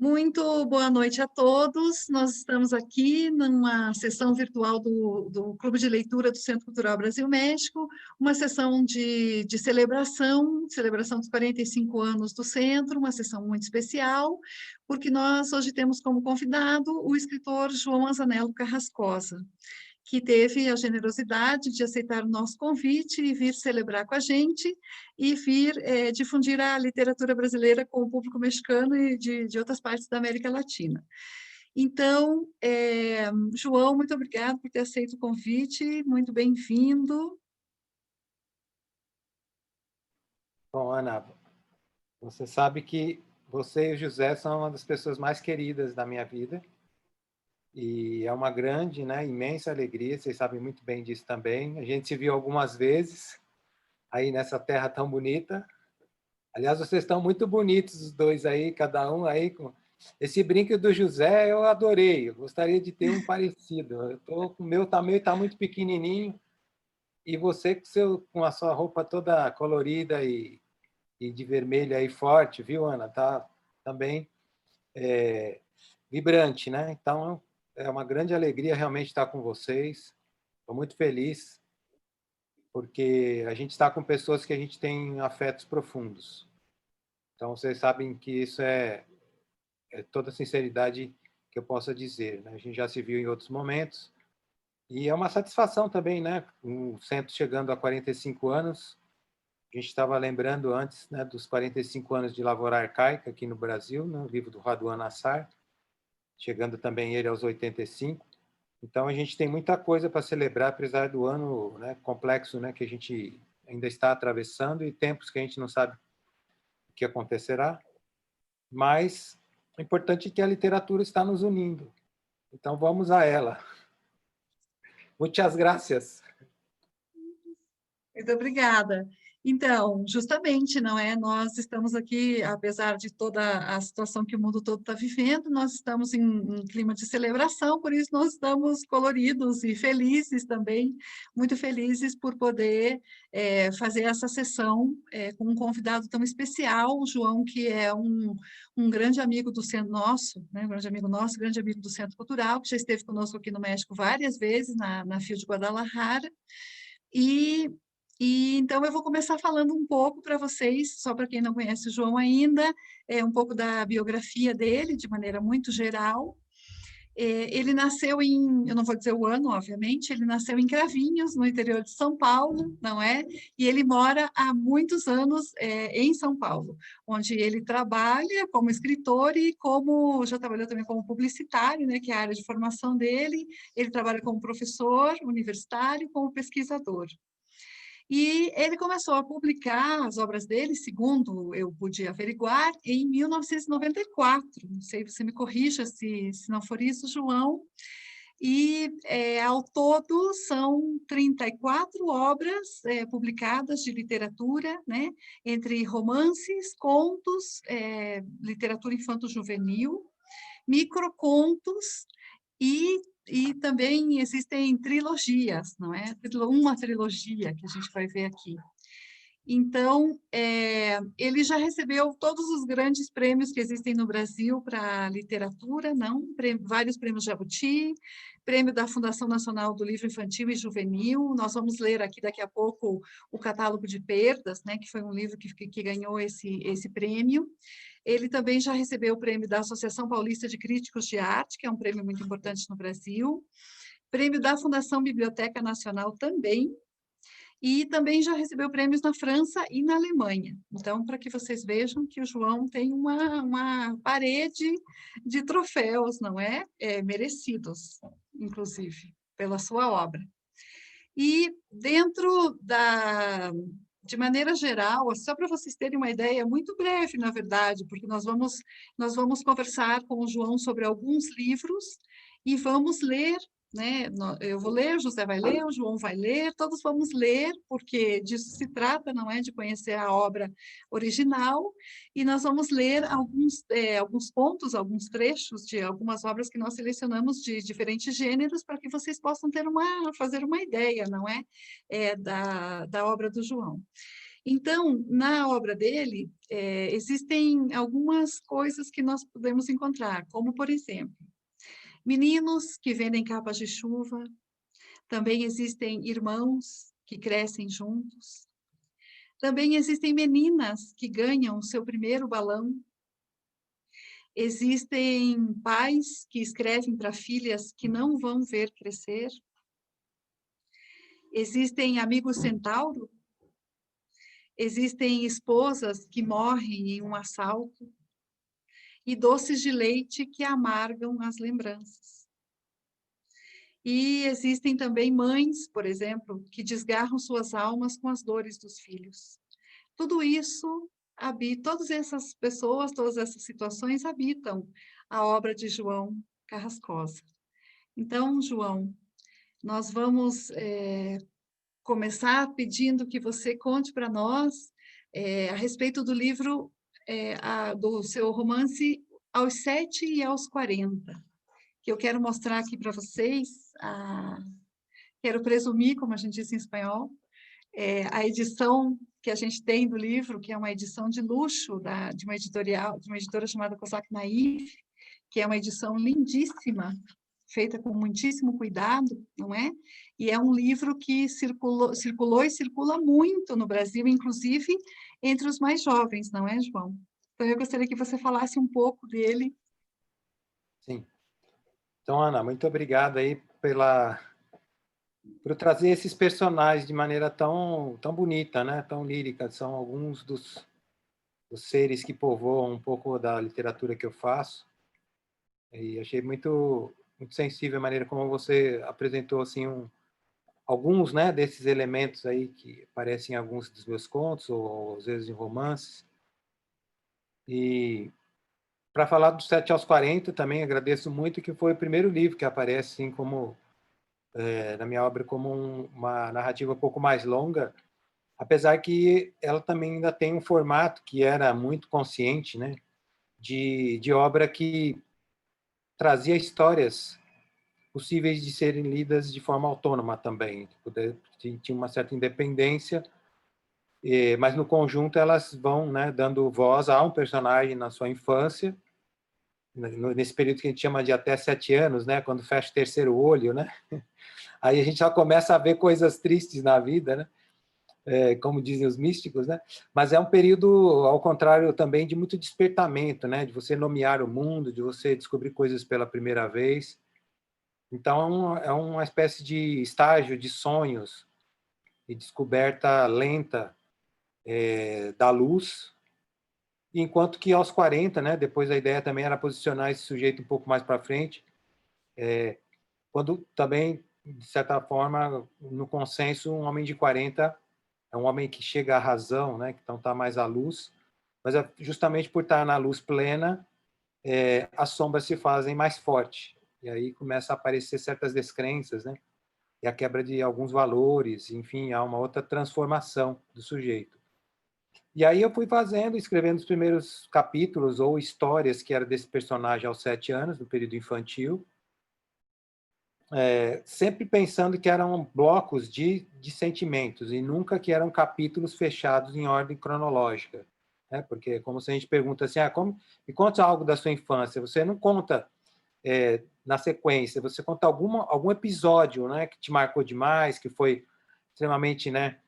Muito boa noite a todos. Nós estamos aqui numa sessão virtual do Clube de Leitura do Centro Cultural Brasil-México, uma sessão de celebração dos 45 anos do Centro, uma sessão muito especial, porque nós hoje temos como convidado o escritor João Anzanello Carrascosa, que teve a generosidade de aceitar o nosso convite e vir celebrar com a gente e vir difundir a literatura brasileira com o público mexicano e de outras partes da América Latina. Então, João, muito obrigado por ter aceito o convite, muito bem-vindo. Bom, Ana, você sabe que você e o José são uma das pessoas mais queridas da minha vida e é uma grande, né, imensa alegria, vocês sabem muito bem disso também. A gente se viu algumas vezes aí nessa terra tão bonita. Aliás, vocês estão muito bonitos os dois aí, cada um aí com esse brinco do José, eu adorei. Eu gostaria de ter um parecido. O meu tamanho está muito pequenininho e você com a sua roupa toda colorida e de vermelho aí forte, viu, Ana? Tá também vibrante, né? Então, é uma grande alegria realmente estar com vocês. Estou muito feliz, porque a gente está com pessoas que a gente tem afetos profundos. Então, vocês sabem que isso é toda a sinceridade que eu possa dizer, né? A gente já se viu em outros momentos, e é uma satisfação também, né? O centro chegando a 45 anos, a gente estava lembrando antes, né, dos 45 anos de Lavoura Arcaica aqui no Brasil, no livro do Raduan Nassar, chegando também ele aos 85. Então, a gente tem muita coisa para celebrar, apesar do ano, né, complexo, né, que a gente ainda está atravessando e tempos que a gente não sabe o que acontecerá. Mas o importante é que a literatura está nos unindo. Então, vamos a ela. Muitas gracias. Muito obrigada. Então, justamente, não é? Nós estamos aqui, apesar de toda a situação que o mundo todo está vivendo, nós estamos em clima de celebração, por isso nós estamos coloridos e felizes também, muito felizes por poder fazer essa sessão com um convidado tão especial, o João, que é um grande amigo do centro nosso, né? Um grande amigo nosso, grande amigo do Centro Cultural, que já esteve conosco aqui no México várias vezes, na FIL de Guadalajara, e então eu vou começar falando um pouco para vocês, só para quem não conhece o João ainda, um pouco da biografia dele, de maneira muito geral. Ele nasceu eu não vou dizer o ano, obviamente, ele nasceu em Cravinhos, no interior de São Paulo, não é? E ele mora há muitos anos em São Paulo, onde ele trabalha como escritor e já trabalhou também como publicitário, né, que é a área de formação dele. Ele trabalha como professor universitário, como pesquisador. E ele começou a publicar as obras dele, segundo eu pude averiguar, em 1994. Não sei, você me corrija se não for isso, João. E, ao todo, são 34 obras publicadas de literatura, né? Entre romances, contos, literatura infanto-juvenil, microcontos e também existem trilogias, não é? Uma trilogia que a gente vai ver aqui. Então, ele já recebeu todos os grandes prêmios que existem no Brasil para literatura, não? Vários prêmios Jabuti, prêmio da Fundação Nacional do Livro Infantil e Juvenil. Nós vamos ler aqui daqui a pouco o Catálogo de Perdas, né? Que foi um livro que ganhou esse prêmio. Ele também já recebeu o prêmio da Associação Paulista de Críticos de Arte, que é um prêmio muito importante no Brasil. Prêmio da Fundação Biblioteca Nacional também. E também já recebeu prêmios na França e na Alemanha. Então, para que vocês vejam que o João tem uma parede de troféus, não é? Merecidos, inclusive, pela sua obra. E dentro de maneira geral, só para vocês terem uma ideia, muito breve, na verdade, porque nós vamos conversar com o João sobre alguns livros e vamos ler, né? Eu vou ler, o José vai ler, o João vai ler, todos vamos ler, porque disso se trata, não é? De conhecer a obra original, e nós vamos ler alguns pontos, alguns trechos de algumas obras que nós selecionamos de diferentes gêneros, para que vocês possam fazer uma ideia, não é? Da obra do João. Então, na obra dele, existem algumas coisas que nós podemos encontrar, como, por exemplo, meninos que vendem capas de chuva, também existem irmãos que crescem juntos, também existem meninas que ganham o seu primeiro balão, existem pais que escrevem para filhas que não vão ver crescer, existem amigos centauro, existem esposas que morrem em um assalto, e doces de leite que amargam as lembranças. E existem também mães, por exemplo, que desgarram suas almas com as dores dos filhos. Tudo isso, todas essas pessoas, todas essas situações habitam a obra de João Carrascosa. Então, João, nós vamos começar pedindo que você conte para nós a respeito do livro, do seu romance Aos 7 e aos 40, que eu quero mostrar aqui para vocês, quero presumir, como a gente diz em espanhol, a edição que a gente tem do livro, que é uma edição de luxo de uma editora chamada Cossack Naif, que é uma edição lindíssima, feita com muitíssimo cuidado, não é? E é um livro que circulou e circula muito no Brasil, inclusive entre os mais jovens, não é, João? Então, eu gostaria que você falasse um pouco dele. Sim. Então, Ana, muito obrigado aí por trazer esses personagens de maneira tão bonita, né? Tão lírica. São alguns dos seres que povoam um pouco da literatura que eu faço. E achei muito sensível a maneira como você apresentou assim alguns, né, desses elementos aí que aparecem em alguns dos meus contos ou às vezes em romances. E para falar dos 7 aos 40 também agradeço muito, que foi o primeiro livro que aparece assim como na minha obra como uma narrativa um pouco mais longa, apesar que ela também ainda tem um formato que era muito consciente, né, de obra que trazia histórias possíveis de serem lidas de forma autônoma também. Tinha uma certa independência, mas no conjunto elas vão, né, dando voz a um personagem na sua infância, nesse período que a gente chama de até 7 anos, né, quando fecha o terceiro olho, né? Aí a gente já começa a ver coisas tristes na vida, né? Como dizem os místicos, né? Mas é um período, ao contrário, também de muito despertamento, né? De você nomear o mundo, de você descobrir coisas pela primeira vez. Então, é uma espécie de estágio de sonhos e descoberta lenta da luz, enquanto que aos 40, né, depois a ideia também era posicionar esse sujeito um pouco mais para frente, quando também, de certa forma, no consenso, um homem de 40 é um homem que chega à razão, né, que então está mais à luz, mas é justamente por estar na luz plena, as sombras se fazem mais fortes, e aí começa a aparecer certas descrenças, né, e a quebra de alguns valores, enfim, há uma outra transformação do sujeito. E aí eu fui escrevendo os primeiros capítulos ou histórias que era desse personagem aos 7 anos, no período infantil, sempre pensando que eram blocos de sentimentos e nunca que eram capítulos fechados em ordem cronológica, né? Porque como se a gente pergunta assim, me conta algo da sua infância, você não conta na sequência, você conta algum episódio, né, que te marcou demais, que foi extremamente, né,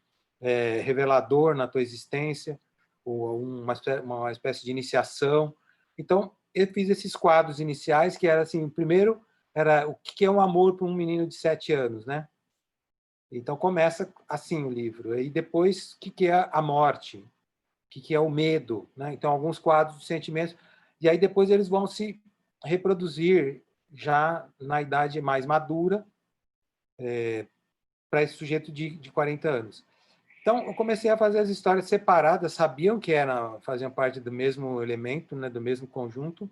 revelador na tua existência, ou uma espécie de iniciação. Então, eu fiz esses quadros iniciais, que era assim, o primeiro era o que é um amor para um menino de 7 anos, né? Então, começa assim o livro. E depois, o que é a morte? O que é o medo? Né? Então, alguns quadros de sentimentos. E aí, depois, eles vão se reproduzir já na idade mais madura, para esse sujeito de 40 anos. Então, eu comecei a fazer as histórias separadas, sabiam que faziam parte do mesmo elemento, né, do mesmo conjunto,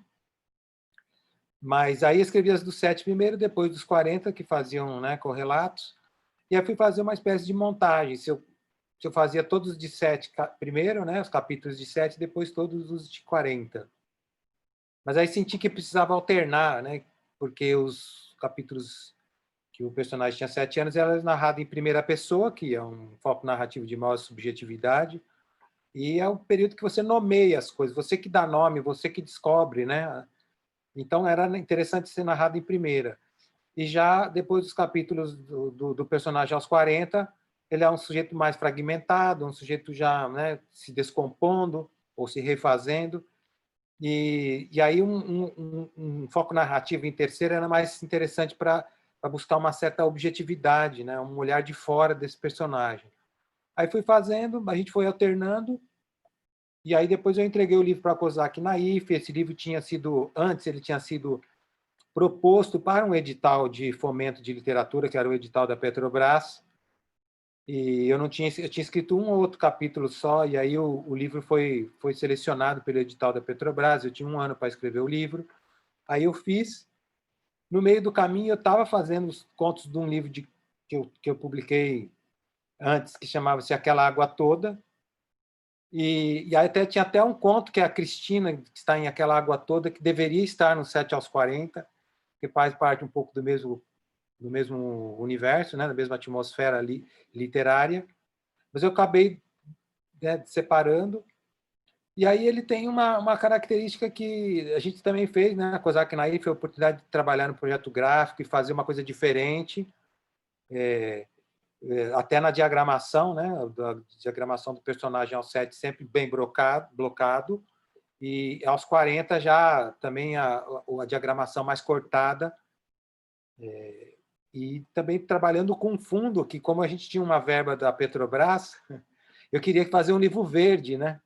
mas aí escrevi as dos 7 primeiro, depois dos 40, que faziam, né, correlatos, e aí fui fazer uma espécie de montagem. Se eu fazia todos de 7 primeiro, né, os capítulos de 7, depois todos os de 40. Mas aí senti que precisava alternar, né, porque os capítulos que o personagem tinha 7 anos era narrado em primeira pessoa, que é um foco narrativo de maior subjetividade, E é o período que você nomeia as coisas, você que dá nome, você que descobre, né? Então era interessante ser narrado em primeira. E já depois dos capítulos do personagem aos 40, ele é um sujeito mais fragmentado, um sujeito já, né, se descompondo ou se refazendo. E aí um foco narrativo em terceira era mais interessante para buscar uma certa objetividade, né, um olhar de fora desse personagem. Aí fui fazendo, a gente foi alternando, e aí depois eu entreguei o livro para Kozak Naif. Esse livro tinha sido, antes ele tinha sido proposto para um edital de fomento de literatura, que era o edital da Petrobras, e eu tinha escrito um ou outro capítulo só, e aí o livro foi selecionado pelo edital da Petrobras. Eu tinha 1 ano para escrever o livro, aí eu fiz. No meio do caminho, eu estava fazendo os contos de um livro que eu publiquei antes, que chamava-se Aquela Água Toda, e aí tinha até um conto que é a Cristina, que está em Aquela Água Toda, que deveria estar no 7 aos 40, que faz parte um pouco do mesmo universo, né, da mesma atmosfera literária, mas eu acabei, né, separando. E aí ele tem uma característica que a gente também fez, né, a Kozak Naif, a oportunidade de trabalhar no projeto gráfico e fazer uma coisa diferente, até na diagramação, né, da diagramação do personagem aos 7 sempre bem blocado, e aos 40 já também a diagramação mais cortada, e também trabalhando com fundo, que como a gente tinha uma verba da Petrobras, eu queria fazer um livro verde, né?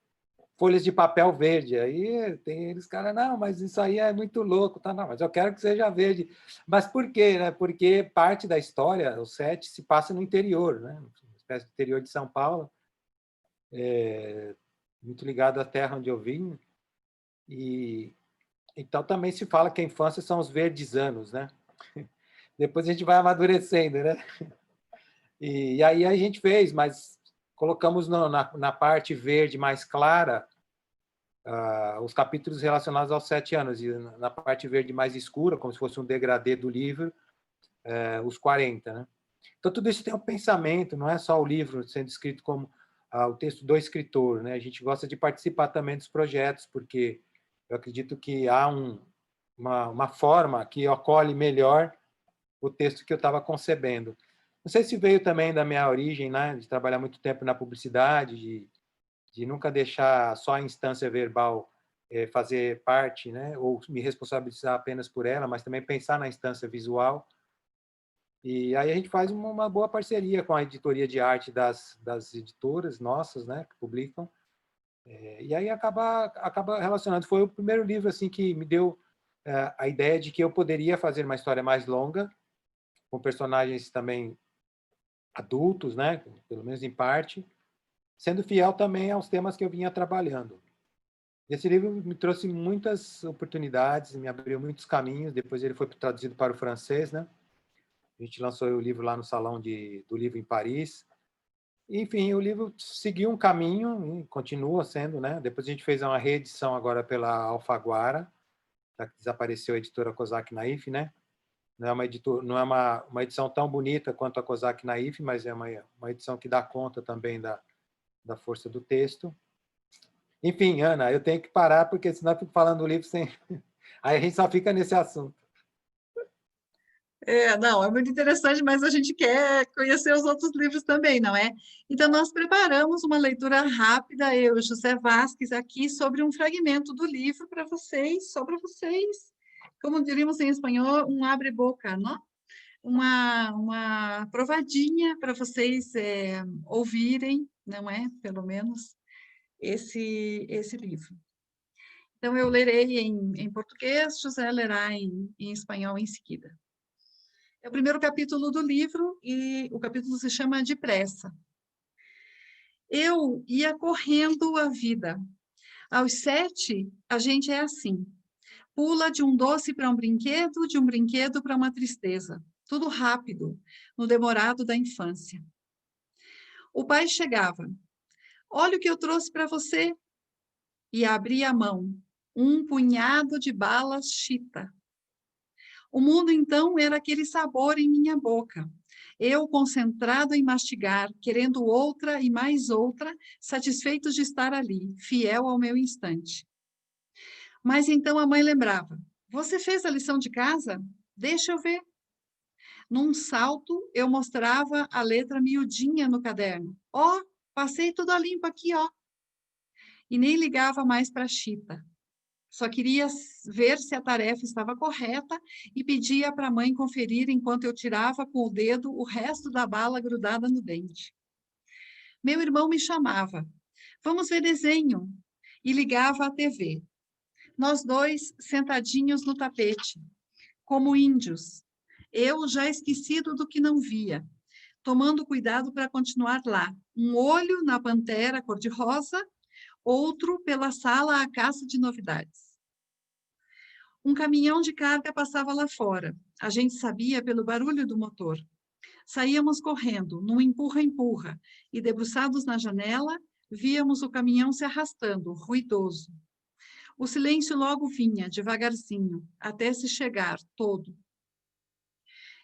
Folhas de papel verde. Aí tem eles, cara, não, mas isso aí é muito louco, tá? Não, mas eu quero que seja verde. Mas por quê, né? Porque parte da história, o 7, se passa no interior, né? Uma espécie de interior de São Paulo, muito ligado à terra onde eu vim. E então também se fala que a infância são os verdes anos, né? Depois a gente vai amadurecendo, né? E aí a gente fez, mas colocamos na parte verde mais clara os capítulos relacionados aos 7 anos, e na parte verde mais escura, como se fosse um degradê do livro, os 40. Né? Então, tudo isso tem um pensamento, não é só o livro sendo escrito como o texto do escritor. Né? A gente gosta de participar também dos projetos, porque eu acredito que há uma forma que acolhe melhor o texto que eu estava concebendo. Não sei se veio também da minha origem, né, de trabalhar muito tempo na publicidade, de nunca deixar só a instância verbal fazer parte, né, ou me responsabilizar apenas por ela, mas também pensar na instância visual. E aí a gente faz uma boa parceria com a editoria de arte das editoras nossas, né, que publicam. E aí acaba relacionando. Foi o primeiro livro assim que me deu a ideia de que eu poderia fazer uma história mais longa, com personagens também adultos, né, pelo menos em parte, sendo fiel também aos temas que eu vinha trabalhando. Esse livro me trouxe muitas oportunidades, me abriu muitos caminhos. Depois ele foi traduzido para o francês, né? A gente lançou o livro lá no Salão do Livro em Paris. Enfim, o livro seguiu um caminho, e continua sendo, né? Depois a gente fez uma reedição agora pela Alfaguara, que desapareceu a editora Kozak Naif, né? Não é uma edição tão bonita quanto a Kozak Naif, mas é uma edição que dá conta também da força do texto. Enfim, Ana, eu tenho que parar, porque senão eu fico falando do livro sem... Aí a gente só fica nesse assunto. Não, é muito interessante, mas a gente quer conhecer os outros livros também, não é? Então, nós preparamos uma leitura rápida, eu e José Vasques, aqui sobre um fragmento do livro para vocês, só para vocês. Como diríamos em espanhol, um abre-boca, não? Uma provadinha para vocês ouvirem, não é? Pelo menos, esse livro. Então, eu lerei em português, José lerá em espanhol em seguida. É o primeiro capítulo do livro e o capítulo se chama Depressa. Eu ia correndo a vida. Aos 7, a gente é assim. Pula de um doce para um brinquedo, de um brinquedo para uma tristeza. Tudo rápido, no demorado da infância. O pai chegava. Olha o que eu trouxe para você. E abria a mão. Um punhado de balas chita. O mundo, então, era aquele sabor em minha boca. Eu concentrado em mastigar, querendo outra e mais outra, satisfeitos de estar ali, fiel ao meu instante. Mas então a mãe lembrava: Você fez a lição de casa? Deixa eu ver. Num salto, eu mostrava a letra miudinha no caderno. Ó, passei tudo a limpo aqui, ó. E nem ligava mais para a Chita. Só queria ver se a tarefa estava correta e pedia para a mãe conferir enquanto eu tirava com o dedo o resto da bala grudada no dente. Meu irmão me chamava. Vamos ver desenho. E ligava a TV. Nós dois sentadinhos no tapete, como índios. Eu já esquecido do que não via, tomando cuidado para continuar lá. Um olho na pantera cor-de-rosa, outro pela sala à caça de novidades. Um caminhão de carga passava lá fora. A gente sabia pelo barulho do motor. Saíamos correndo, num empurra-empurra, e debruçados na janela, víamos o caminhão se arrastando, ruidoso. O silêncio logo vinha, devagarzinho, até se chegar, todo.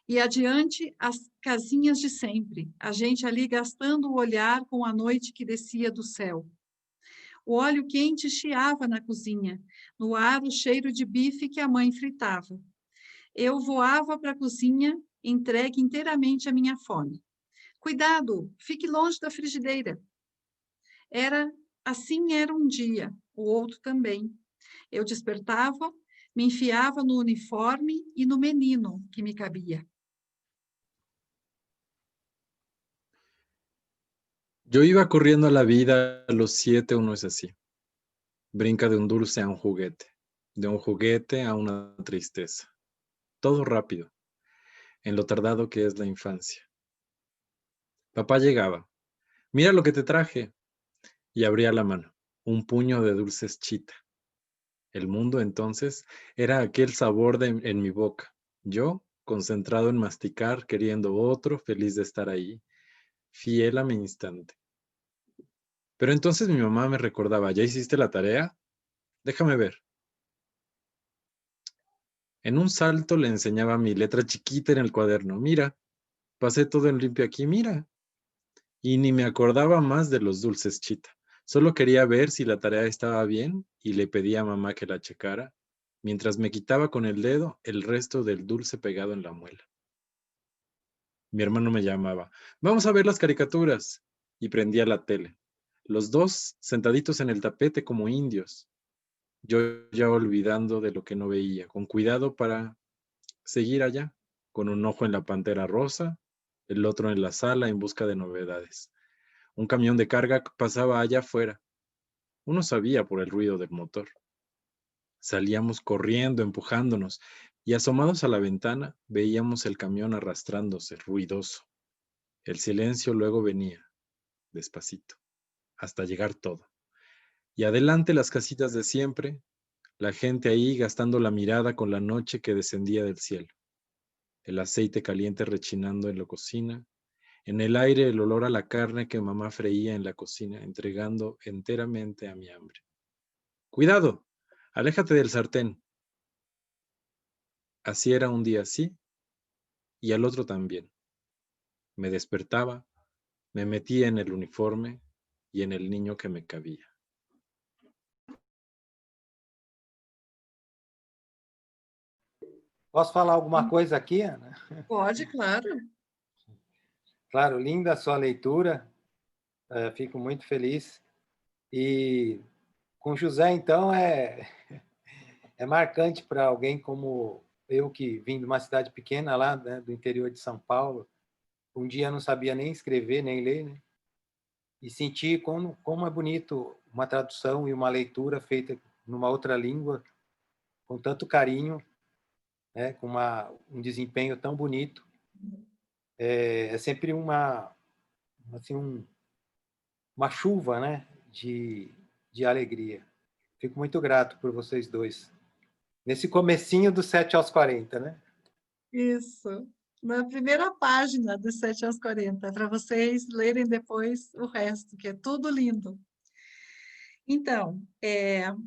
E adiante, as casinhas de sempre, a gente ali gastando o olhar com a noite que descia do céu. O óleo quente chiava na cozinha, no ar o cheiro de bife que a mãe fritava. Eu voava para a cozinha, entregue inteiramente à minha fome. Cuidado, fique longe da frigideira. Assim era um dia, o outro também. Eu despertava, me enfiava no uniforme e no menino que me cabia. Yo iba corriendo a la vida a los 7, uno es así. Brinca de un dulce a un juguete, de un juguete a una tristeza. Todo rápido, en lo tardado que es la infancia. Papá llegaba. Mira lo que te traje. Y abría la mano. Un puño de dulces Chita. El mundo entonces era aquel sabor en mi boca. Yo, concentrado en masticar, queriendo otro, feliz de estar ahí, fiel a mi instante. Pero entonces mi mamá me recordaba, ¿ya hiciste la tarea? Déjame ver. En un salto le enseñaba mi letra chiquita en el cuaderno. Mira, pasé todo en limpio aquí, mira. Y ni me acordaba más de los dulces Chita. Solo quería ver si la tarea estaba bien y le pedí a mamá que la checara, mientras me quitaba con el dedo el resto del dulce pegado en la muela. Mi hermano me llamaba, vamos a ver las caricaturas, y prendía la tele. Los dos sentaditos en el tapete como indios. Yo ya olvidando de lo que no veía, con cuidado para seguir allá, con un ojo en la pantera rosa, el otro en la sala en busca de novedades. Un camión de carga pasaba allá afuera. Uno sabía por el ruido del motor. Salíamos corriendo, empujándonos, y asomados a la ventana veíamos el camión arrastrándose, ruidoso. El silencio luego venía, despacito, hasta llegar todo. Y adelante las casitas de siempre, la gente ahí gastando la mirada con la noche que descendía del cielo. El aceite caliente rechinando en la cocina, en el aire el olor a la carne que mamá freía en la cocina, entregando enteramente a mi hambre. ¡Cuidado! ¡Aléjate del sartén! Así era un día sí, y al otro también. Me despertaba, me metía en el uniforme y en el niño que me cabía. Posso falar alguma coisa aqui, Ana? Pode, claro. Claro, linda a sua leitura, fico muito feliz. E com José, então, é marcante para alguém como eu, que vim de uma cidade pequena lá, né, do interior de São Paulo. Um dia não sabia nem escrever, nem ler, né? E senti como é bonito uma tradução e uma leitura feita numa outra língua, com tanto carinho, né, com um desempenho tão bonito. É sempre uma chuva, né, de alegria. Fico muito grato por vocês dois. Nesse comecinho do 7 aos 40, né? Isso. Na primeira página do 7 aos 40, para vocês lerem depois o resto, que é tudo lindo. Então,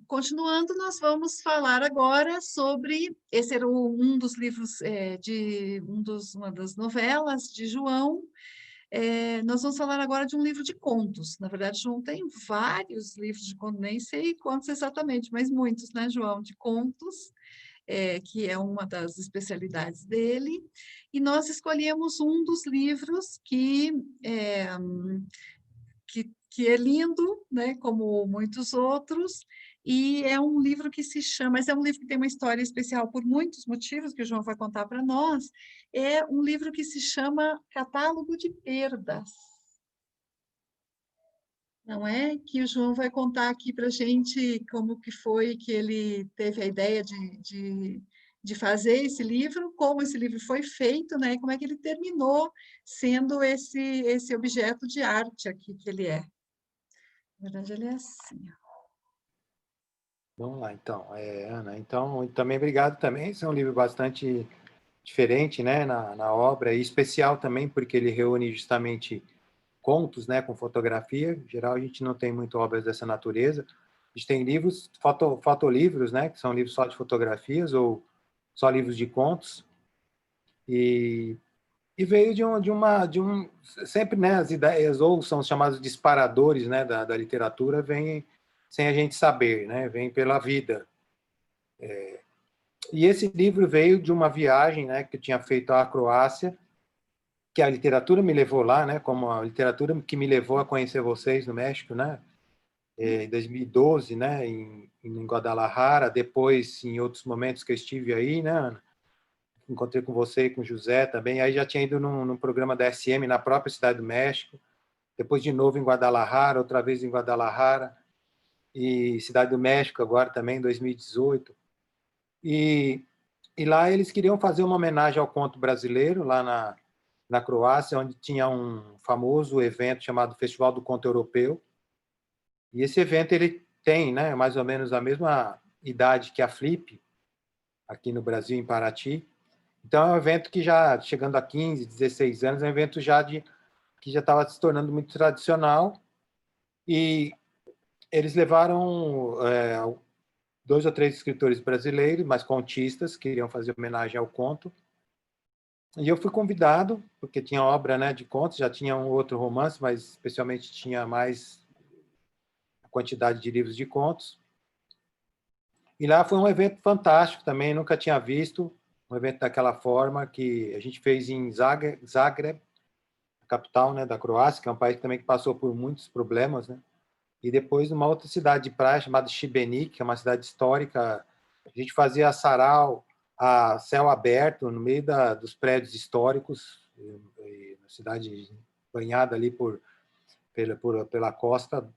continuando, nós vamos falar agora sobre, esse era um dos livros, uma das novelas de João. Nós vamos falar agora de um livro de contos. Na verdade, João tem vários livros de contos, nem sei quantos exatamente, mas muitos, né, João, de contos, que é uma das especialidades dele. E nós escolhemos um dos livros que é lindo, né, como muitos outros, e é um livro que se chama, mas é um livro que tem uma história especial por muitos motivos que o João vai contar para nós, é um livro que se chama Catálogo de Perdas. Não é? Que o João vai contar aqui para a gente como que foi que ele teve a ideia de fazer esse livro, como esse livro foi feito, né? E como é que ele terminou sendo esse objeto de arte aqui que ele é. Na verdade, ele é assim, ó. Vamos lá, então. Ana, então, também obrigado também. Esse é um livro bastante diferente, né, na obra, e especial também, porque ele reúne justamente contos, né, com fotografia. Em geral, a gente não tem muito obras dessa natureza. A gente tem livros, fotolivros, né, que são livros só de fotografias ou só livros de contos. E veio sempre, né, as ideias ou são chamados disparadores, né, da literatura, vêm sem a gente saber, né, vem pela vida. E esse livro veio de uma viagem, né, que eu tinha feito à Croácia, que a literatura me levou lá, né, como a literatura que me levou a conhecer vocês no México, né, em 2012, né, em Guadalajara, depois em outros momentos que eu estive aí, né, Ana, encontrei com você e com o José também, aí já tinha ido num programa da SM na própria cidade do México, depois de novo em Guadalajara, outra vez em Guadalajara, e Cidade do México agora também, em 2018. E lá eles queriam fazer uma homenagem ao conto brasileiro, lá na Croácia, onde tinha um famoso evento chamado Festival do Conto Europeu. E esse evento ele tem, né, mais ou menos a mesma idade que a Flip, aqui no Brasil, em Paraty. Então é um evento que já, chegando a 15, 16 anos, é um evento que já estava se tornando muito tradicional. E eles levaram 2 ou 3 escritores brasileiros, mas contistas, que queriam fazer homenagem ao conto. E eu fui convidado, porque tinha obra, né, de contos, já tinha um outro romance, mas especialmente tinha mais quantidade de livros de contos. E lá foi um evento fantástico também, nunca tinha visto um evento daquela forma, que a gente fez em Zagreb, a capital, né, da Croácia, que é um país também que passou por muitos problemas, né? E depois numa outra cidade de praia chamada Šibenik, que é uma cidade histórica, a gente fazia sarau a céu aberto no meio dos prédios históricos, na cidade banhada ali pela costa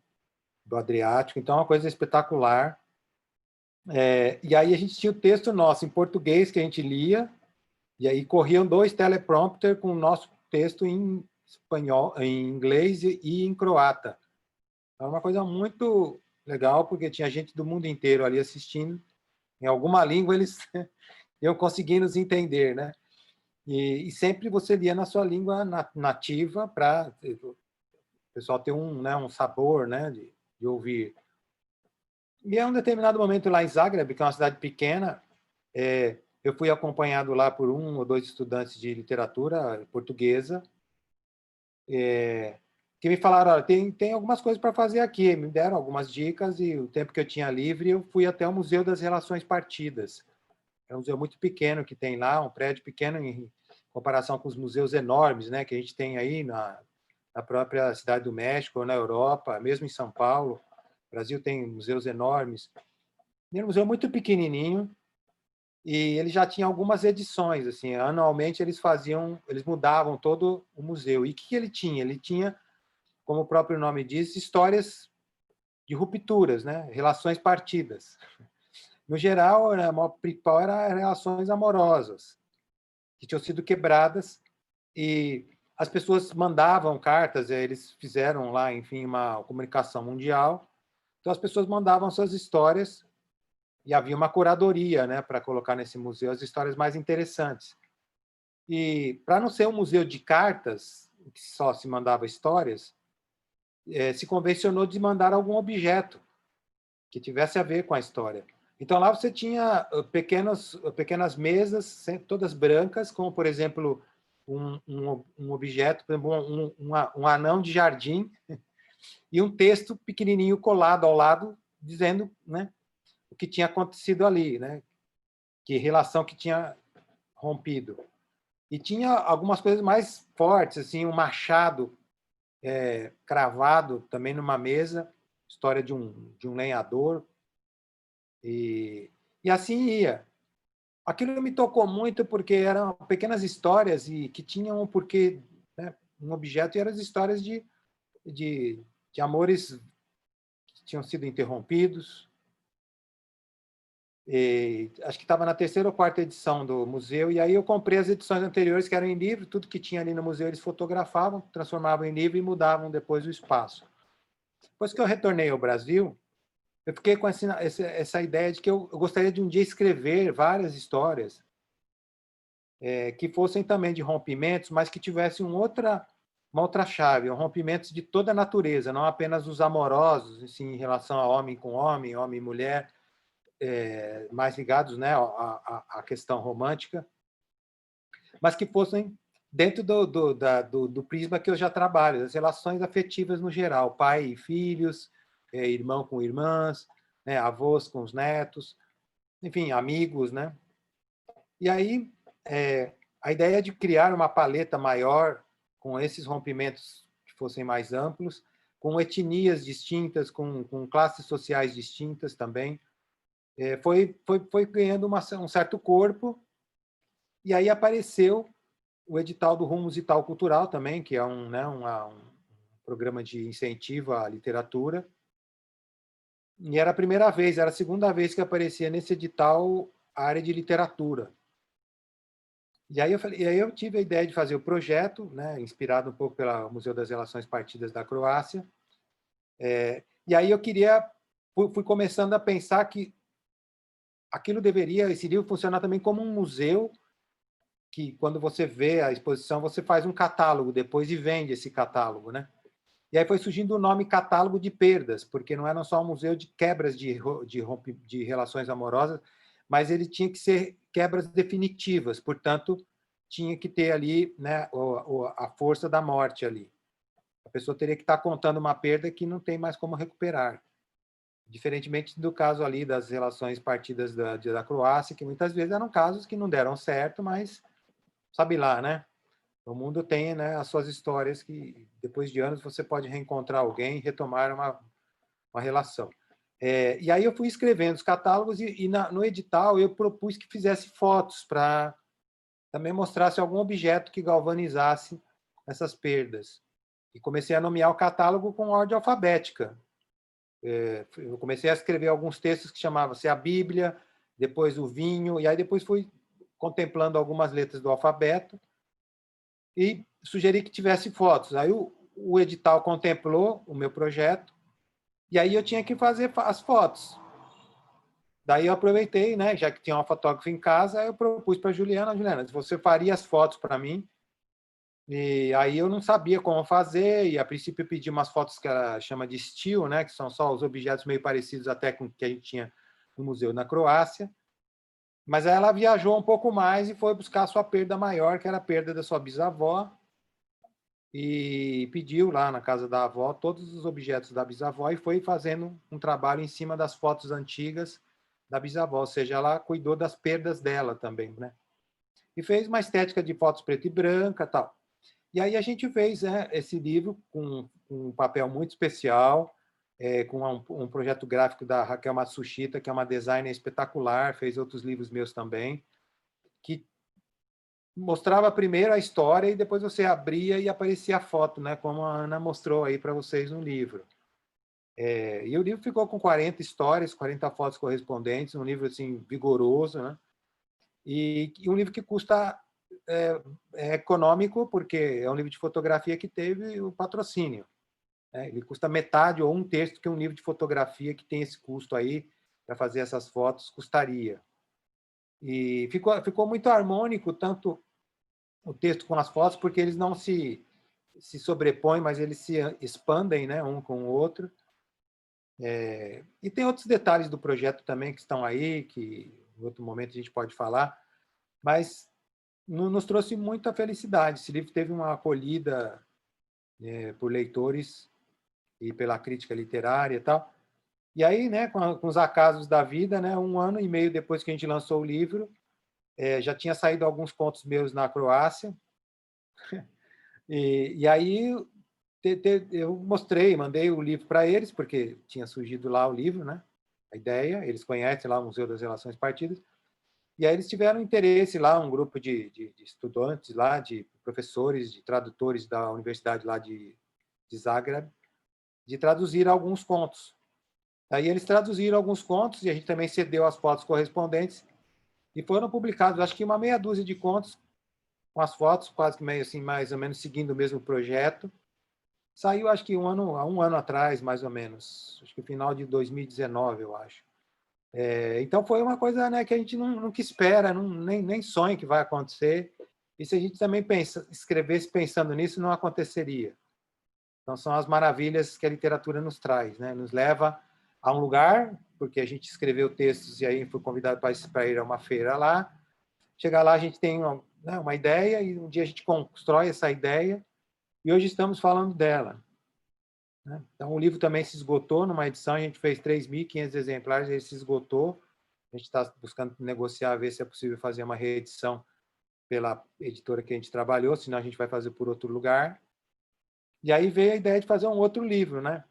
do Adriático. Então é uma coisa espetacular. E aí a gente tinha o texto nosso em português que a gente lia, e aí corriam 2 teleprompter com o nosso texto em espanhol, em inglês e em croata. Era uma coisa muito legal, porque tinha gente do mundo inteiro ali assistindo. Em alguma língua eles iam conseguir nos entender, né? E sempre você lia na sua língua nativa para o pessoal ter um sabor, né, de ouvir. E a um determinado momento lá em Zagreb, que é uma cidade pequena, eu fui acompanhado lá por 1 ou 2 estudantes de literatura portuguesa, que me falaram, olha, tem algumas coisas para fazer aqui, me deram algumas dicas, e o tempo que eu tinha livre, eu fui até o Museu das Relações Partidas. É um museu muito pequeno que tem lá, um prédio pequeno em comparação com os museus enormes, né, que a gente tem aí na própria Cidade do México, ou na Europa, mesmo em São Paulo. O Brasil tem museus enormes. E era um museu muito pequenininho, e ele já tinha algumas edições, assim, anualmente eles mudavam todo o museu. E o que ele tinha? Ele tinha, como o próprio nome diz, histórias de rupturas, né? Relações partidas. No geral, a maior principal era relações amorosas, que tinham sido quebradas, e as pessoas mandavam cartas, eles fizeram lá, enfim, uma comunicação mundial, então as pessoas mandavam suas histórias, e havia uma curadoria, né, para colocar nesse museu as histórias mais interessantes. E para não ser um museu de cartas, que só se mandava histórias, se convencionou de mandar algum objeto. que tivesse a ver com a história. Então, lá você tinha pequenas mesas, todas brancas, como, por exemplo, um objeto, por exemplo, um anão de jardim, e um texto pequenininho colado ao lado, dizendo, né, o que tinha acontecido ali, né, que relação que tinha rompido. E tinha algumas coisas mais fortes, assim, um machado cravado também numa mesa, história de um lenhador, e assim ia. Aquilo me tocou muito porque eram pequenas histórias e que tinham um porquê, né, um objeto, e eram as histórias de, de amores que tinham sido interrompidos. E acho que estava na 3ª ou 4ª edição do museu, e aí eu comprei as edições anteriores, que eram em livro, tudo que tinha ali no museu eles fotografavam, transformavam em livro e mudavam depois o espaço. Depois que eu retornei ao Brasil, eu fiquei com essa ideia de que eu gostaria de um dia escrever várias histórias que fossem também de rompimentos, mas que tivessem uma outra chave, rompimentos de toda a natureza, não apenas os amorosos, assim, em relação a homem com homem, homem e mulher, mais ligados, né, à questão romântica, mas que fossem dentro do prisma que eu já trabalho, das relações afetivas no geral, pai e filhos, irmão com irmãs, né, avós com os netos, enfim, amigos, né? E aí, a ideia de criar uma paleta maior, com esses rompimentos que fossem mais amplos, com etnias distintas, com classes sociais distintas também, foi ganhando um certo corpo, e aí apareceu o edital do Rumos e Tal Cultural também, que é um programa de incentivo à literatura, e era a primeira vez, era a segunda vez que aparecia nesse edital a área de literatura. E aí eu tive a ideia de fazer o projeto, né, inspirado um pouco pelo Museu das Relações Partidas da Croácia. E aí fui começando a pensar que esse livro funcionar também como um museu, que quando você vê a exposição, você faz um catálogo depois e vende esse catálogo, né? E aí foi surgindo o nome Catálogo de Perdas, porque não era só um museu de quebras de relações amorosas, mas ele tinha que ser quebras definitivas, portanto, tinha que ter ali, né, a força da morte ali. A pessoa teria que estar contando uma perda que não tem mais como recuperar. Diferentemente do caso ali das relações partidas da Croácia, que muitas vezes eram casos que não deram certo, mas sabe lá, né? O mundo tem, né, as suas histórias que, depois de anos, você pode reencontrar alguém e retomar uma relação. E aí eu fui escrevendo os catálogos e no edital eu propus que fizesse fotos para também mostrasse algum objeto que galvanizasse essas perdas. E comecei a nomear o catálogo com ordem alfabética. Eu comecei a escrever alguns textos que chamavam-se a Bíblia, depois o vinho, e aí depois fui contemplando algumas letras do alfabeto, e sugeri que tivesse fotos. Aí o edital contemplou o meu projeto, e aí eu tinha que fazer as fotos. Daí eu aproveitei, né, já que tinha uma fotógrafa em casa, eu propus para a Juliana, você faria as fotos para mim? E aí eu não sabia como fazer, e a princípio eu pedi umas fotos que ela chama de still, né, que são só os objetos meio parecidos até com o que a gente tinha no museu na Croácia. Mas aí ela viajou um pouco mais e foi buscar a sua perda maior, que era a perda da sua bisavó, e pediu lá na casa da avó todos os objetos da bisavó e foi fazendo um trabalho em cima das fotos antigas da bisavó, ou seja, ela cuidou das perdas dela também, né? E fez uma estética de fotos preto e branca, tal. E aí a gente fez, né, esse livro com um papel muito especial, com um projeto gráfico da Raquel Matsushita, que é uma designer espetacular, fez outros livros meus também, que mostrava primeiro a história e depois você abria e aparecia a foto, né, como a Ana mostrou aí para vocês no livro. E o livro ficou com 40 histórias, 40 fotos correspondentes, um livro assim vigoroso, né? E um livro que custa econômico, porque é um livro de fotografia que teve o patrocínio. Né? Ele custa metade ou um terço que um livro de fotografia que tem esse custo aí para fazer essas fotos custaria. E ficou muito harmônico, tanto o texto com as fotos, porque eles não se sobrepõem, mas eles se expandem, né, um com o outro. E tem outros detalhes do projeto também que estão aí, que em outro momento a gente pode falar, mas nos trouxe muita felicidade. Esse livro teve uma acolhida por leitores e pela crítica literária e tal. E aí, né, com os acasos da vida, né, 1 ano e meio depois que a gente lançou o livro, já tinha saído alguns contos meus na Croácia. E aí eu mandei o livro para eles, porque tinha surgido lá o livro, né, a ideia, eles conhecem lá o Museu das Relações Partidas, e aí eles tiveram interesse lá, um grupo de estudantes lá, de professores, de tradutores da universidade lá de Zagreb, de traduzir alguns contos. Aí eles traduziram alguns contos e a gente também cedeu as fotos correspondentes e foram publicados, acho que uma meia dúzia de contos com as fotos, quase que meio assim, mais ou menos seguindo o mesmo projeto. Saiu, acho que há 1 ano atrás, mais ou menos. Acho que no final de 2019, eu acho. Então foi uma coisa, né, que a gente nunca espera, nem sonha que vai acontecer. E se a gente também escrevesse pensando nisso, não aconteceria. Então são as maravilhas que a literatura nos traz, né? Nos leva a um lugar, porque a gente escreveu textos e aí foi convidado para ir a uma feira lá. Chegar lá, a gente tem uma ideia e um dia a gente constrói essa ideia e hoje estamos falando dela. Né? Então, o livro também se esgotou numa edição, a gente fez 3.500 exemplares, ele se esgotou. A gente está buscando negociar, ver se é possível fazer uma reedição pela editora que a gente trabalhou, senão a gente vai fazer por outro lugar. E aí veio a ideia de fazer um outro livro, né?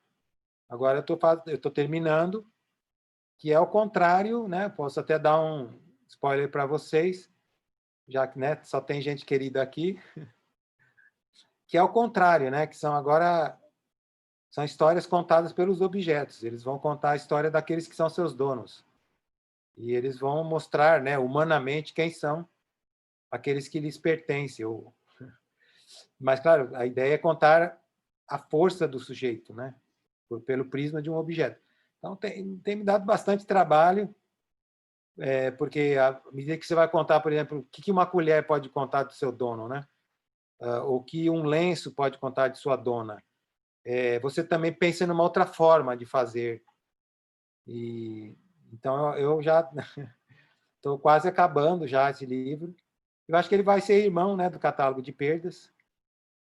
Agora eu estou terminando, que é o contrário, né? Posso até dar um spoiler para vocês, já que, né, só tem gente querida aqui, que é o contrário, né? Que são histórias contadas pelos objetos. Eles vão contar a história daqueles que são seus donos. E eles vão mostrar, né, humanamente, quem são aqueles que lhes pertencem. Mas, claro, a ideia é contar a força do sujeito, né? Pelo prisma de um objeto. Então, tem me dado bastante trabalho, porque à medida que você vai contar, por exemplo, o que uma colher pode contar do seu dono, né? Ou que um lenço pode contar de sua dona. Você também pensa numa outra forma de fazer. Então, eu já estou quase acabando já esse livro. Eu acho que ele vai ser irmão, né, do catálogo de perdas.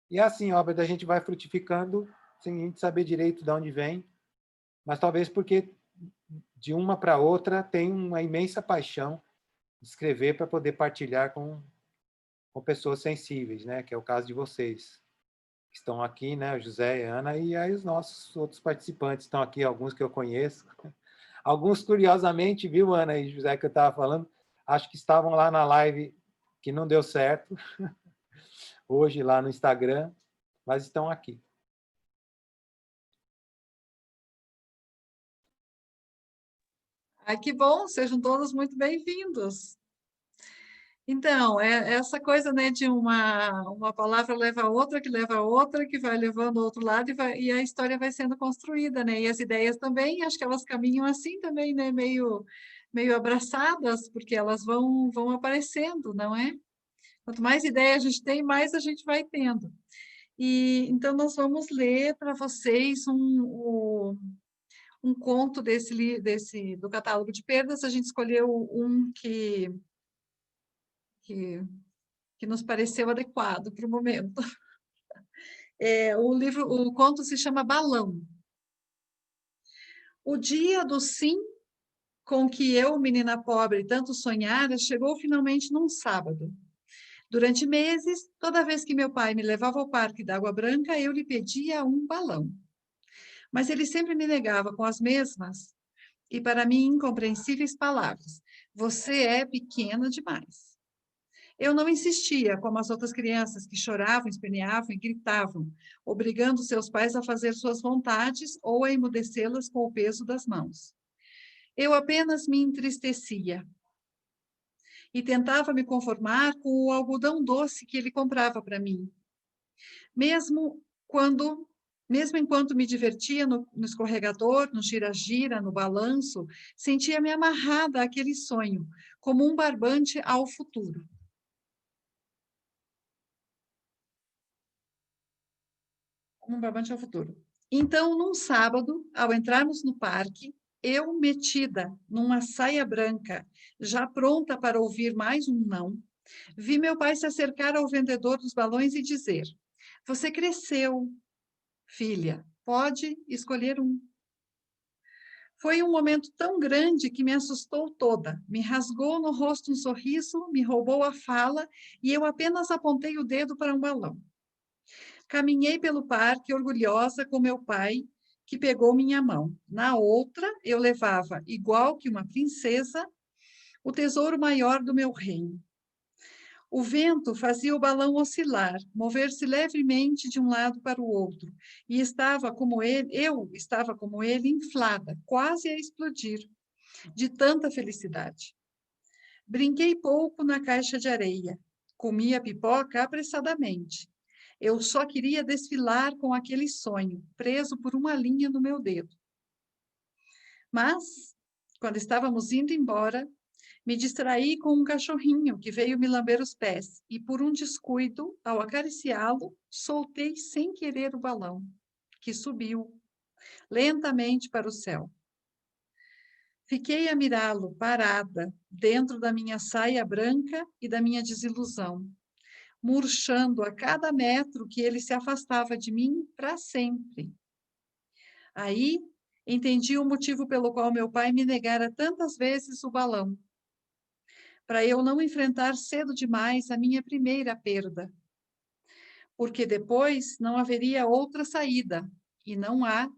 E assim, a obra da gente vai frutificando sem a gente saber direito de onde vem, mas talvez porque de uma para outra tem uma imensa paixão de escrever para poder partilhar com pessoas sensíveis, né, que é o caso de vocês que estão aqui, né, o José e a Ana, e aí os nossos outros participantes estão aqui, alguns que eu conheço. Alguns, curiosamente, viu, Ana e José, que eu estava falando, acho que estavam lá na live que não deu certo, hoje lá no Instagram, mas estão aqui. Ai, que bom, sejam todos muito bem-vindos. Então, essa coisa, né, de uma palavra leva a outra, que leva a outra, que vai levando ao outro lado e a história vai sendo construída, né? E as ideias também, acho que elas caminham assim também, né? Meio abraçadas, porque elas vão aparecendo, não é? Quanto mais ideias a gente tem, mais a gente vai tendo. E então nós vamos ler para vocês um conto do catálogo de perdas. A gente escolheu um que, que nos pareceu adequado para o momento. O conto se chama Balão. O dia do sim com que eu, menina pobre, tanto sonhara, chegou finalmente num sábado. Durante meses, toda vez que meu pai me levava ao parque da Água Branca, eu lhe pedia um balão. Mas ele sempre me negava com as mesmas e, para mim, incompreensíveis palavras. Você é pequena demais. Eu não insistia, como as outras crianças que choravam, esperneavam e gritavam, obrigando seus pais a fazer suas vontades ou a emudecê-las com o peso das mãos. Eu apenas me entristecia e tentava me conformar com o algodão doce que ele comprava para mim. Mesmo enquanto me divertia no escorregador, no gira-gira, no balanço, sentia-me amarrada àquele sonho, como um barbante ao futuro. Como um barbante ao futuro. Então, num sábado, ao entrarmos no parque, eu metida numa saia branca, já pronta para ouvir mais um não, vi meu pai se acercar ao vendedor dos balões e dizer: "Você cresceu, filha, pode escolher um." Foi um momento tão grande que me assustou toda. Me rasgou no rosto um sorriso, me roubou a fala e eu apenas apontei o dedo para um balão. Caminhei pelo parque orgulhosa com meu pai, que pegou minha mão. Na outra, eu levava, igual que uma princesa, o tesouro maior do meu reino. O vento fazia o balão oscilar, mover-se levemente de um lado para o outro, e eu estava como ele, inflada, quase a explodir, de tanta felicidade. Brinquei pouco na caixa de areia, comi a pipoca apressadamente. Eu só queria desfilar com aquele sonho, preso por uma linha no meu dedo. Mas, quando estávamos indo embora, me distraí com um cachorrinho que veio me lamber os pés e, por um descuido, ao acariciá-lo, soltei sem querer o balão, que subiu lentamente para o céu. Fiquei a mirá-lo, parada, dentro da minha saia branca e da minha desilusão, murchando a cada metro que ele se afastava de mim para sempre. Aí, entendi o motivo pelo qual meu pai me negara tantas vezes o balão, para eu não enfrentar cedo demais a minha primeira perda, porque depois não haveria outra saída, e não há,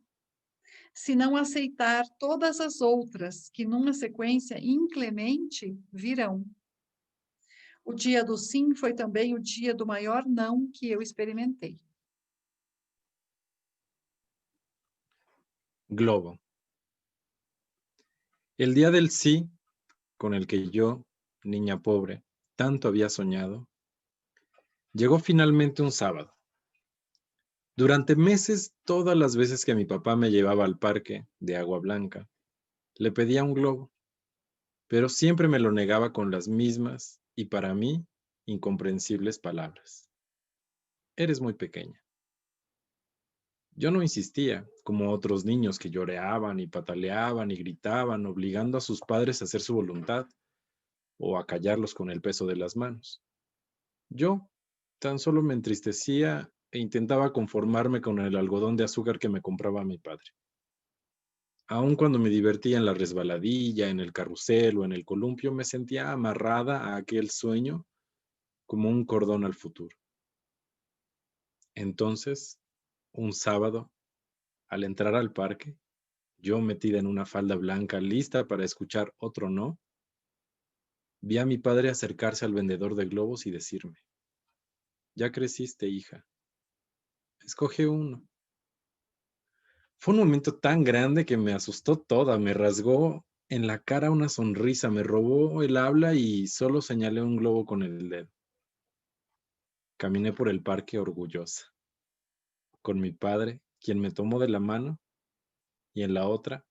se não aceitar todas as outras que, numa sequência inclemente, virão. O dia do sim foi também o dia do maior não que eu experimentei. Globo. El día del sí, con el que yo, niña pobre, tanto había soñado, llegó finalmente un sábado. Durante meses, todas las veces que mi papá me llevaba al parque de Agua Blanca, le pedía un globo, pero siempre me lo negaba con las mismas y para mí incomprensibles palabras. Eres muy pequeña. Yo no insistía, como otros niños que lloreaban y pataleaban y gritaban, obligando a sus padres a hacer su voluntad o a callarlos con el peso de las manos. Yo tan solo me entristecía e intentaba conformarme con el algodón de azúcar que me compraba mi padre. Aun cuando me divertía en la resbaladilla, en el carrusel o en el columpio, me sentía amarrada a aquel sueño como un cordón al futuro. Entonces, un sábado, al entrar al parque, yo metida en una falda blanca lista para escuchar otro no, vi a mi padre acercarse al vendedor de globos y decirme: "Ya creciste, hija. Escoge uno." Fue un momento tan grande que me asustó toda, me rasgó en la cara una sonrisa, me robó el habla y solo señalé un globo con el dedo. Caminé por el parque orgullosa, con mi padre, quien me tomó de la mano, y en la otra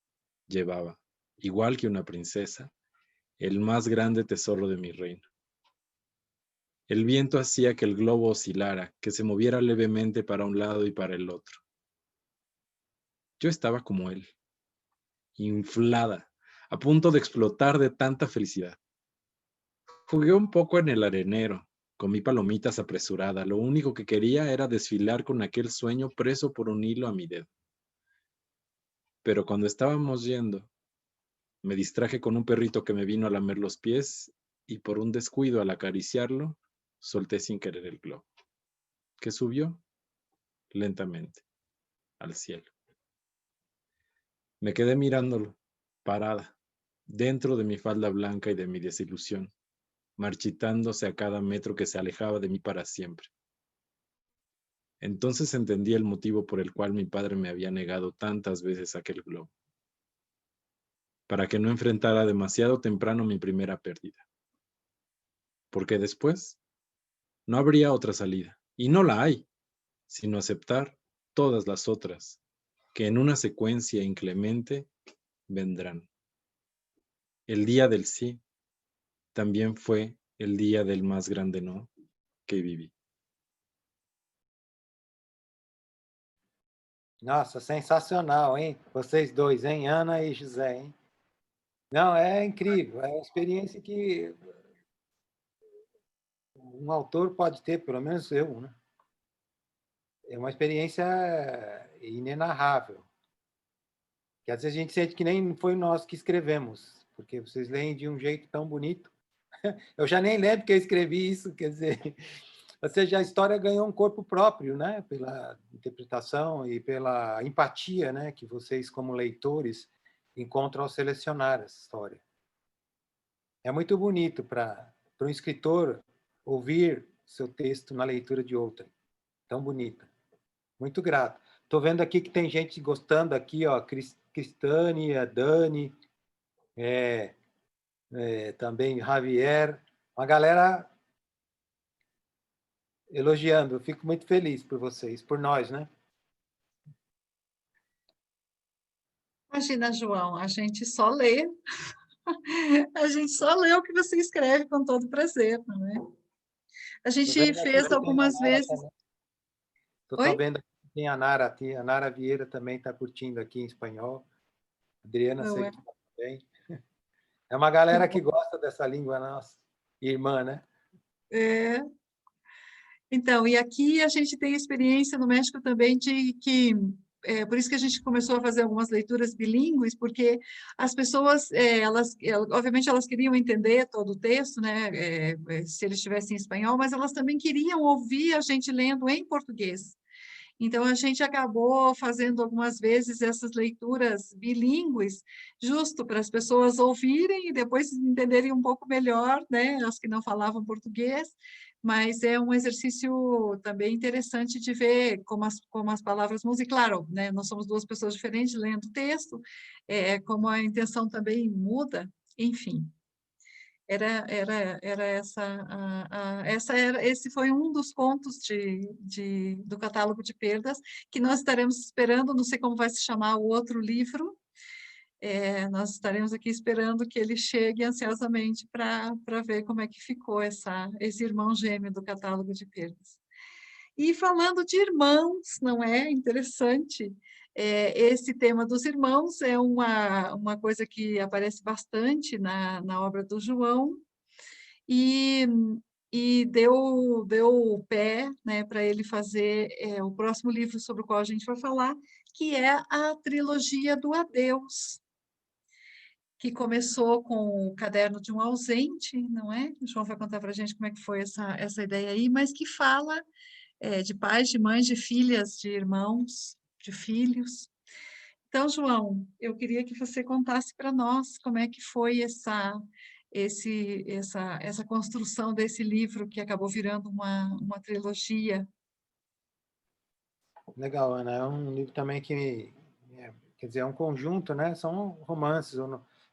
llevaba, igual que una princesa, el más grande tesoro de mi reino. El viento hacía que el globo oscilara, que se moviera levemente para un lado y para el otro. Yo estaba como él, inflada, a punto de explotar de tanta felicidad. Jugué un poco en el arenero, comí palomitas apresurada. Lo único que quería era desfilar con aquel sueño preso por un hilo a mi dedo. Pero cuando estábamos yendo, me distraje con un perrito que me vino a lamer los pies y por un descuido al acariciarlo, solté sin querer el globo, que subió lentamente al cielo. Me quedé mirándolo, parada, dentro de mi falda blanca y de mi desilusión, marchitándose a cada metro que se alejaba de mí para siempre. Entonces entendí el motivo por el cual mi padre me había negado tantas veces aquel globo, para que no enfrentara demasiado temprano mi primera pérdida. Porque después no habría otra salida, y no la hay, sino aceptar todas las otras, que en una secuencia inclemente vendrán. El día del sí también fue el día del más grande no que viví. Nossa, sensacional, hein? Vocês dois, hein? Ana e José, hein? Não, é incrível. É uma experiência que um autor pode ter, pelo menos eu, né? É uma experiência inenarrável. Que às vezes a gente sente que nem foi nós que escrevemos, porque vocês leem de um jeito tão bonito. Eu já nem lembro que eu escrevi isso, quer dizer, ou seja, a história ganhou um corpo próprio, né? Pela interpretação e pela empatia, né? Que vocês, como leitores, encontram ao selecionar essa história. É muito bonito para um escritor ouvir seu texto na leitura de outra. Tão bonita. Muito grato. Estou vendo aqui que tem gente gostando aqui, ó, Cristane, a Dani, também Javier, uma galera elogiando. Eu fico muito feliz por vocês, por nós, né? Imagina, João, a gente só lê, a gente só lê o que você escreve com todo prazer, não é? A Estou gente vendo aqui fez que tem a algumas Nara vezes. também. Estou Oi? sabendo que tem a Nara Vieira também está curtindo aqui em espanhol. Adriana, Não sei é? que está também. É uma Que galera que bom. gosta dessa língua nossa, irmã, né? É. Então, e aqui a gente tem experiência no México também de que por isso que a gente começou a fazer algumas leituras bilíngues, porque as pessoas, obviamente, elas queriam entender todo o texto, né, se eles estivessem em espanhol, mas elas também queriam ouvir a gente lendo em português. Então, a gente acabou fazendo algumas vezes essas leituras bilíngues, justo para as pessoas ouvirem e depois entenderem um pouco melhor, né, as que não falavam português, mas é um exercício também interessante de ver como as palavras mudam, e claro, né, nós somos duas pessoas diferentes lendo o texto, como a intenção também muda, enfim. Era esse foi um dos contos do catálogo de perdas que nós estaremos esperando, não sei como vai se chamar o outro livro, nós estaremos aqui esperando que ele chegue ansiosamente para ver como é que ficou esse irmão gêmeo do catálogo de perdas. E falando de irmãos, não é interessante? Esse tema dos irmãos é uma coisa que aparece bastante na obra do João, e, e deu pé, né, para ele fazer o próximo livro sobre o qual a gente vai falar, que é a trilogia do Adeus, que começou com o Caderno de um Ausente, não é? O João vai contar para a gente como é que foi essa ideia aí, mas que fala de pais, de mães, de filhas, de irmãos, de filhos. Então, João, eu queria que você contasse para nós como é que foi essa construção desse livro que acabou virando uma trilogia. Legal, Ana. É um livro também que, quer dizer, é um conjunto, né? São romances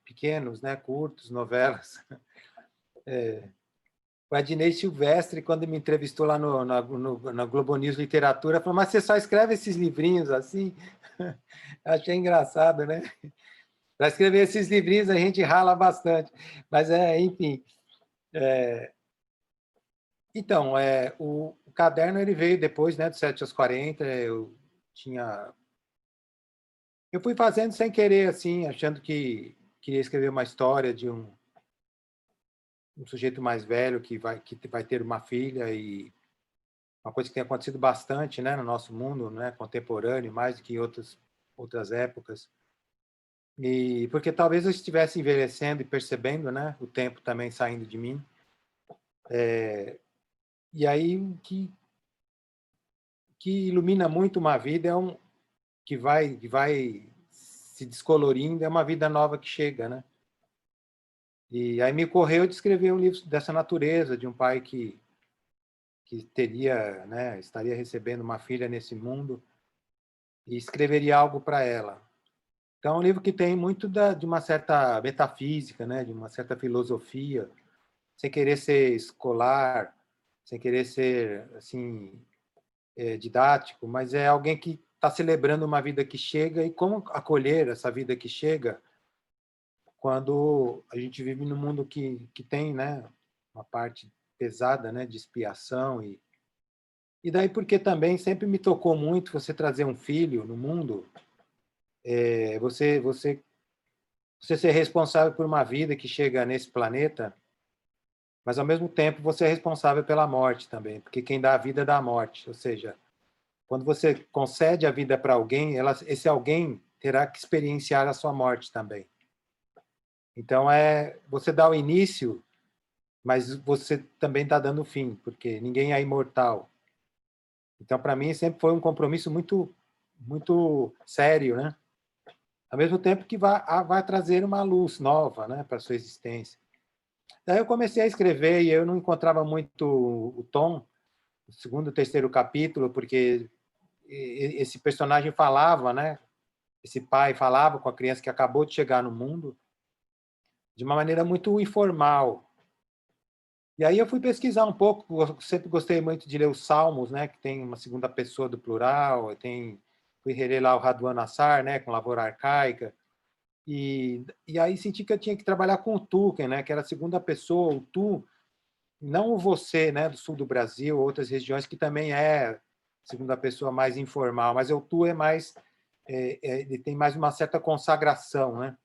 pequenos, né? Curtos, novelas. O Adnei Silvestre, quando me entrevistou lá na Globo News Literatura, falou, mas você só escreve esses livrinhos assim? Achei engraçado, né? Para escrever esses livrinhos a gente rala bastante. Mas, enfim. Então, o caderno ele veio depois, né, do 7 aos 40. Eu fui fazendo sem querer, assim, achando que queria escrever uma história de um sujeito mais velho que vai ter uma filha, e uma coisa que tem acontecido bastante, né, no nosso mundo, né, contemporâneo, mais do que em outras épocas. E porque talvez eu estivesse envelhecendo e percebendo, né, o tempo também saindo de mim. E aí que ilumina muito uma vida que vai se descolorindo, é uma vida nova que chega, né? E aí me ocorreu de escrever um livro dessa natureza, de um pai que teria, né, estaria recebendo uma filha nesse mundo e escreveria algo para ela. Então, é um livro que tem muito de uma certa metafísica, né, de uma certa filosofia, sem querer ser escolar, sem querer ser assim didático, mas é alguém que está celebrando uma vida que chega e como acolher essa vida que chega quando a gente vive num mundo que tem, né, uma parte pesada, né, de expiação E daí porque também sempre me tocou muito você trazer um filho no mundo, você ser responsável por uma vida que chega nesse planeta, mas ao mesmo tempo você é responsável pela morte também, porque quem dá a vida dá a morte. Ou seja, quando você concede a vida para alguém, esse alguém terá que experienciar a sua morte também. Então, você dá o início, mas você também está dando o fim, porque ninguém é imortal. Então, para mim, sempre foi um compromisso muito, muito sério, né? Ao mesmo tempo que vai trazer uma luz nova, né, para a sua existência. Daí eu comecei a escrever e eu não encontrava muito o tom, o segundo, terceiro capítulo, porque esse personagem falava, né? Esse pai falava com a criança que acabou de chegar no mundo de uma maneira muito informal. E aí eu fui pesquisar um pouco, eu sempre gostei muito de ler os Salmos, né, que tem uma segunda pessoa do plural, fui reler lá o Raduan Nassar, né, com Lavoura Arcaica, e aí senti que eu tinha que trabalhar com o tu, né, que era a segunda pessoa, o tu, não o você, né, do sul do Brasil, outras regiões que também é segunda pessoa mais informal, mas o tu é mais, ele tem mais uma certa consagração, né.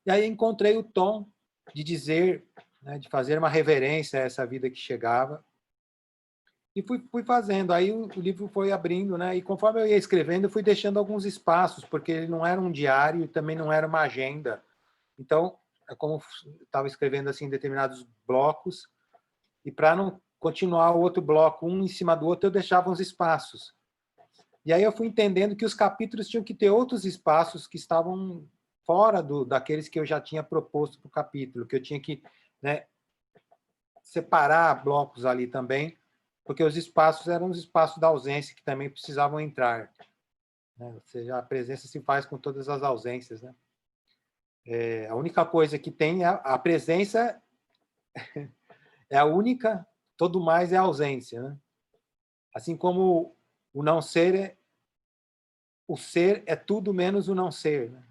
E aí encontrei o tom de dizer, né, de fazer uma reverência a essa vida que chegava, e fui fazendo. Aí o livro foi abrindo, né? E conforme eu ia escrevendo, eu fui deixando alguns espaços, porque ele não era um diário e também não era uma agenda. Então, é como estava escrevendo assim em determinados blocos, e para não continuar o outro bloco um em cima do outro, eu deixava uns espaços. E aí eu fui entendendo que os capítulos tinham que ter outros espaços que estavam fora daqueles que eu já tinha proposto para o capítulo, que eu tinha que, né, separar blocos ali também, porque os espaços eram os espaços da ausência que também precisavam entrar, né? Ou seja, a presença se faz com todas as ausências, né? A única coisa que tem é a presença, é a única, todo mais é a ausência, né? Assim como o não ser o ser é tudo menos o não ser, né?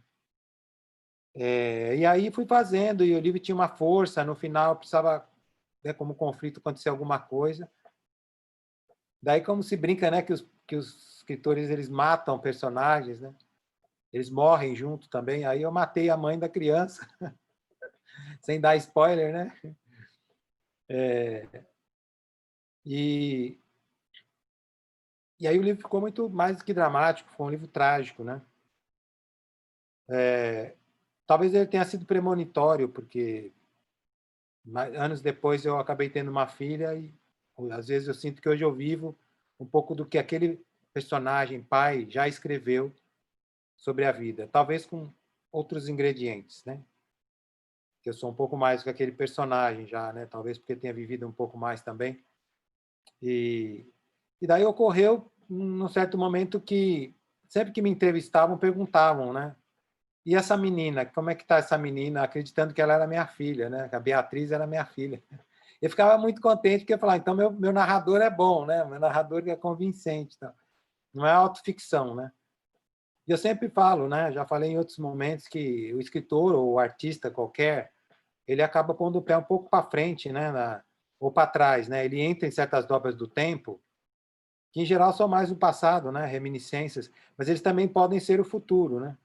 E aí fui fazendo, e o livro tinha uma força, no final precisava, né, como conflito, acontecer alguma coisa. Daí como se brinca, né, que os escritores eles matam personagens, né? Eles morrem junto também. Aí eu matei a mãe da criança, sem dar spoiler, né? E, e aí o livro ficou muito mais do que dramático, foi um livro trágico, né? Talvez ele tenha sido premonitório, porque anos depois eu acabei tendo uma filha e às vezes eu sinto que hoje eu vivo um pouco do que aquele personagem, pai, já escreveu sobre a vida, talvez com outros ingredientes, né? Que eu sou um pouco mais que aquele personagem já, né? Talvez porque tenha vivido um pouco mais também. E daí ocorreu num certo momento que sempre que me entrevistavam perguntavam, né? E essa menina, como é que está essa menina, acreditando que ela era minha filha, né? Que a Beatriz era minha filha. Eu ficava muito contente porque eu falava, então meu narrador é bom, né? Meu narrador é convincente, então. Não é autoficção, né? E eu sempre falo, né? Já falei em outros momentos que o escritor ou o artista qualquer, ele acaba pondo o pé um pouco para frente, né? Ou para trás, né? Ele entra em certas dobras do tempo que em geral são mais do passado, né? Reminiscências, mas eles também podem ser o futuro, né?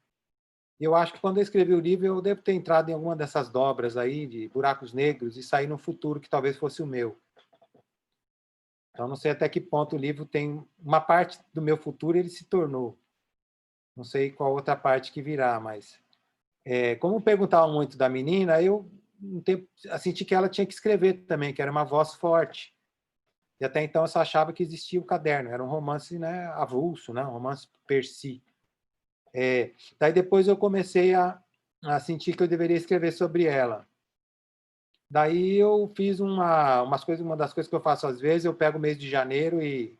E eu acho que quando eu escrevi o livro, eu devo ter entrado em alguma dessas dobras aí, de buracos negros, e sair no futuro que talvez fosse o meu. Então, não sei até que ponto o livro tem uma parte do meu futuro, ele se tornou. Não sei qual outra parte que virá, mas... como perguntavam muito da menina, eu senti que ela tinha que escrever também, que era uma voz forte. E até então eu só achava que existia o caderno, era um romance, né, avulso, né, um romance per si. Daí depois eu comecei a sentir que eu deveria escrever sobre ela. Daí eu fiz uma das coisas que eu faço às vezes, eu pego o mês de janeiro e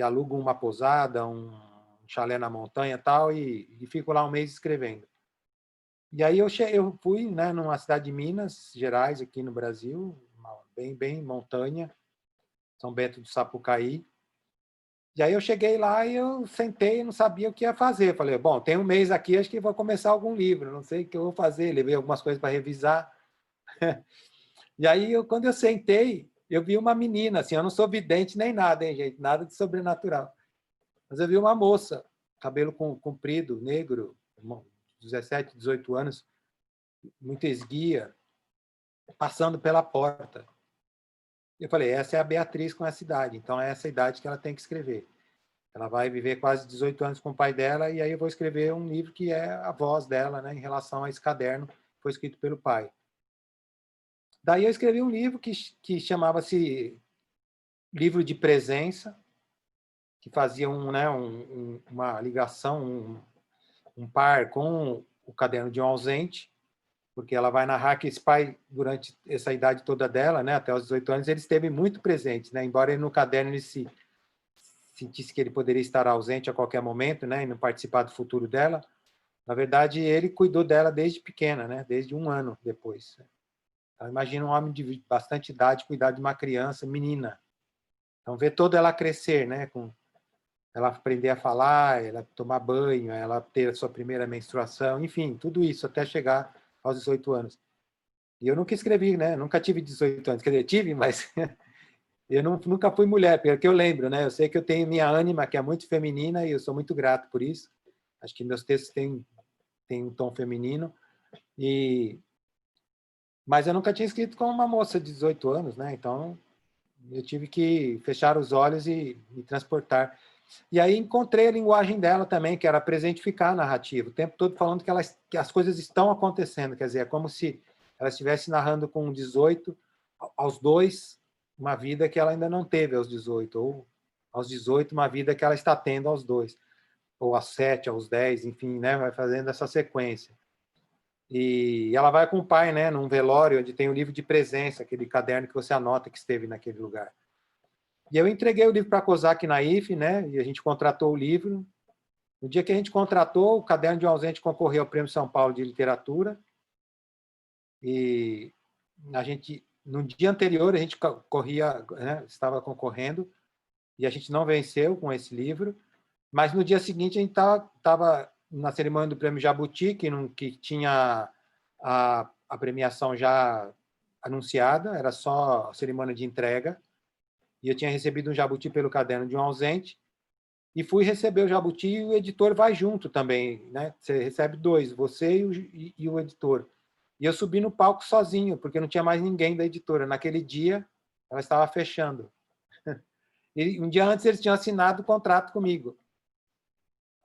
alugo uma pousada, um chalé na montanha e tal, e fico lá um mês escrevendo. E aí eu fui, né, numa cidade de Minas Gerais, aqui no Brasil, bem montanha, São Bento do Sapucaí. E aí eu cheguei lá e eu sentei e não sabia o que ia fazer. Falei, bom, tem um mês aqui, acho que vou começar algum livro, não sei o que eu vou fazer. Levei algumas coisas para revisar. E aí, quando eu sentei, eu vi uma menina, assim, eu não sou vidente nem nada, hein, gente? Nada de sobrenatural. Mas eu vi uma moça, cabelo comprido, negro, 17, 18 anos, muito esguia, passando pela porta. Eu falei, essa é a Beatriz com essa idade, então é essa idade que ela tem que escrever. Ela vai viver quase 18 anos com o pai dela, e aí eu vou escrever um livro que é a voz dela, né, em relação a esse caderno que foi escrito pelo pai. Daí eu escrevi um livro que chamava-se Livro de Presença, que fazia uma ligação, um par com o caderno de um ausente, porque ela vai narrar que esse pai, durante essa idade toda dela, né, até os 18 anos, ele esteve muito presente, né, embora ele no caderno ele se sentisse que ele poderia estar ausente a qualquer momento, né, e não participar do futuro dela. Na verdade, ele cuidou dela desde pequena, né, desde 1 ano depois. Então, imagina um homem de bastante idade cuidar de uma criança, menina. Então, ver toda ela crescer, né, com ela aprender a falar, ela tomar banho, ela ter a sua primeira menstruação, enfim, tudo isso até chegar aos 18 anos. E eu nunca escrevi, né? Nunca tive 18 anos. Quer dizer, tive, mas eu nunca fui mulher, porque eu lembro, né? Eu sei que eu tenho minha ânima, que é muito feminina, e eu sou muito grato por isso. Acho que meus textos têm um tom feminino. Mas eu nunca tinha escrito com uma moça de 18 anos, né? Então, eu tive que fechar os olhos e me transportar. E aí encontrei a linguagem dela também, que era presentificar a narrativa, o tempo todo falando que as coisas estão acontecendo, quer dizer, é como se ela estivesse narrando com 18, aos 2, uma vida que ela ainda não teve aos 18, ou aos 18, uma vida que ela está tendo aos 2, ou aos 7, aos 10, enfim, né, vai fazendo essa sequência. E ela vai com o pai, né, num velório onde tem o livro de presença, aquele caderno que você anota que esteve naquele lugar. E eu entreguei o livro para a Kozak Naif, né? E a gente contratou o livro. No dia que a gente contratou, o Caderno de um Ausente concorreu ao Prêmio São Paulo de Literatura. E no dia anterior, a gente estava concorrendo, e a gente não venceu com esse livro. Mas no dia seguinte, a gente estava na cerimônia do Prêmio Jabuti, que tinha a premiação já anunciada, era só a cerimônia de entrega. E eu tinha recebido um jabuti pelo Caderno de um Ausente, e fui receber o jabuti, e o editor vai junto também, né? Você recebe 2, você e o editor. E eu subi no palco sozinho, porque não tinha mais ninguém da editora. Naquele dia, ela estava fechando. E um dia antes, eles tinham assinado o contrato comigo.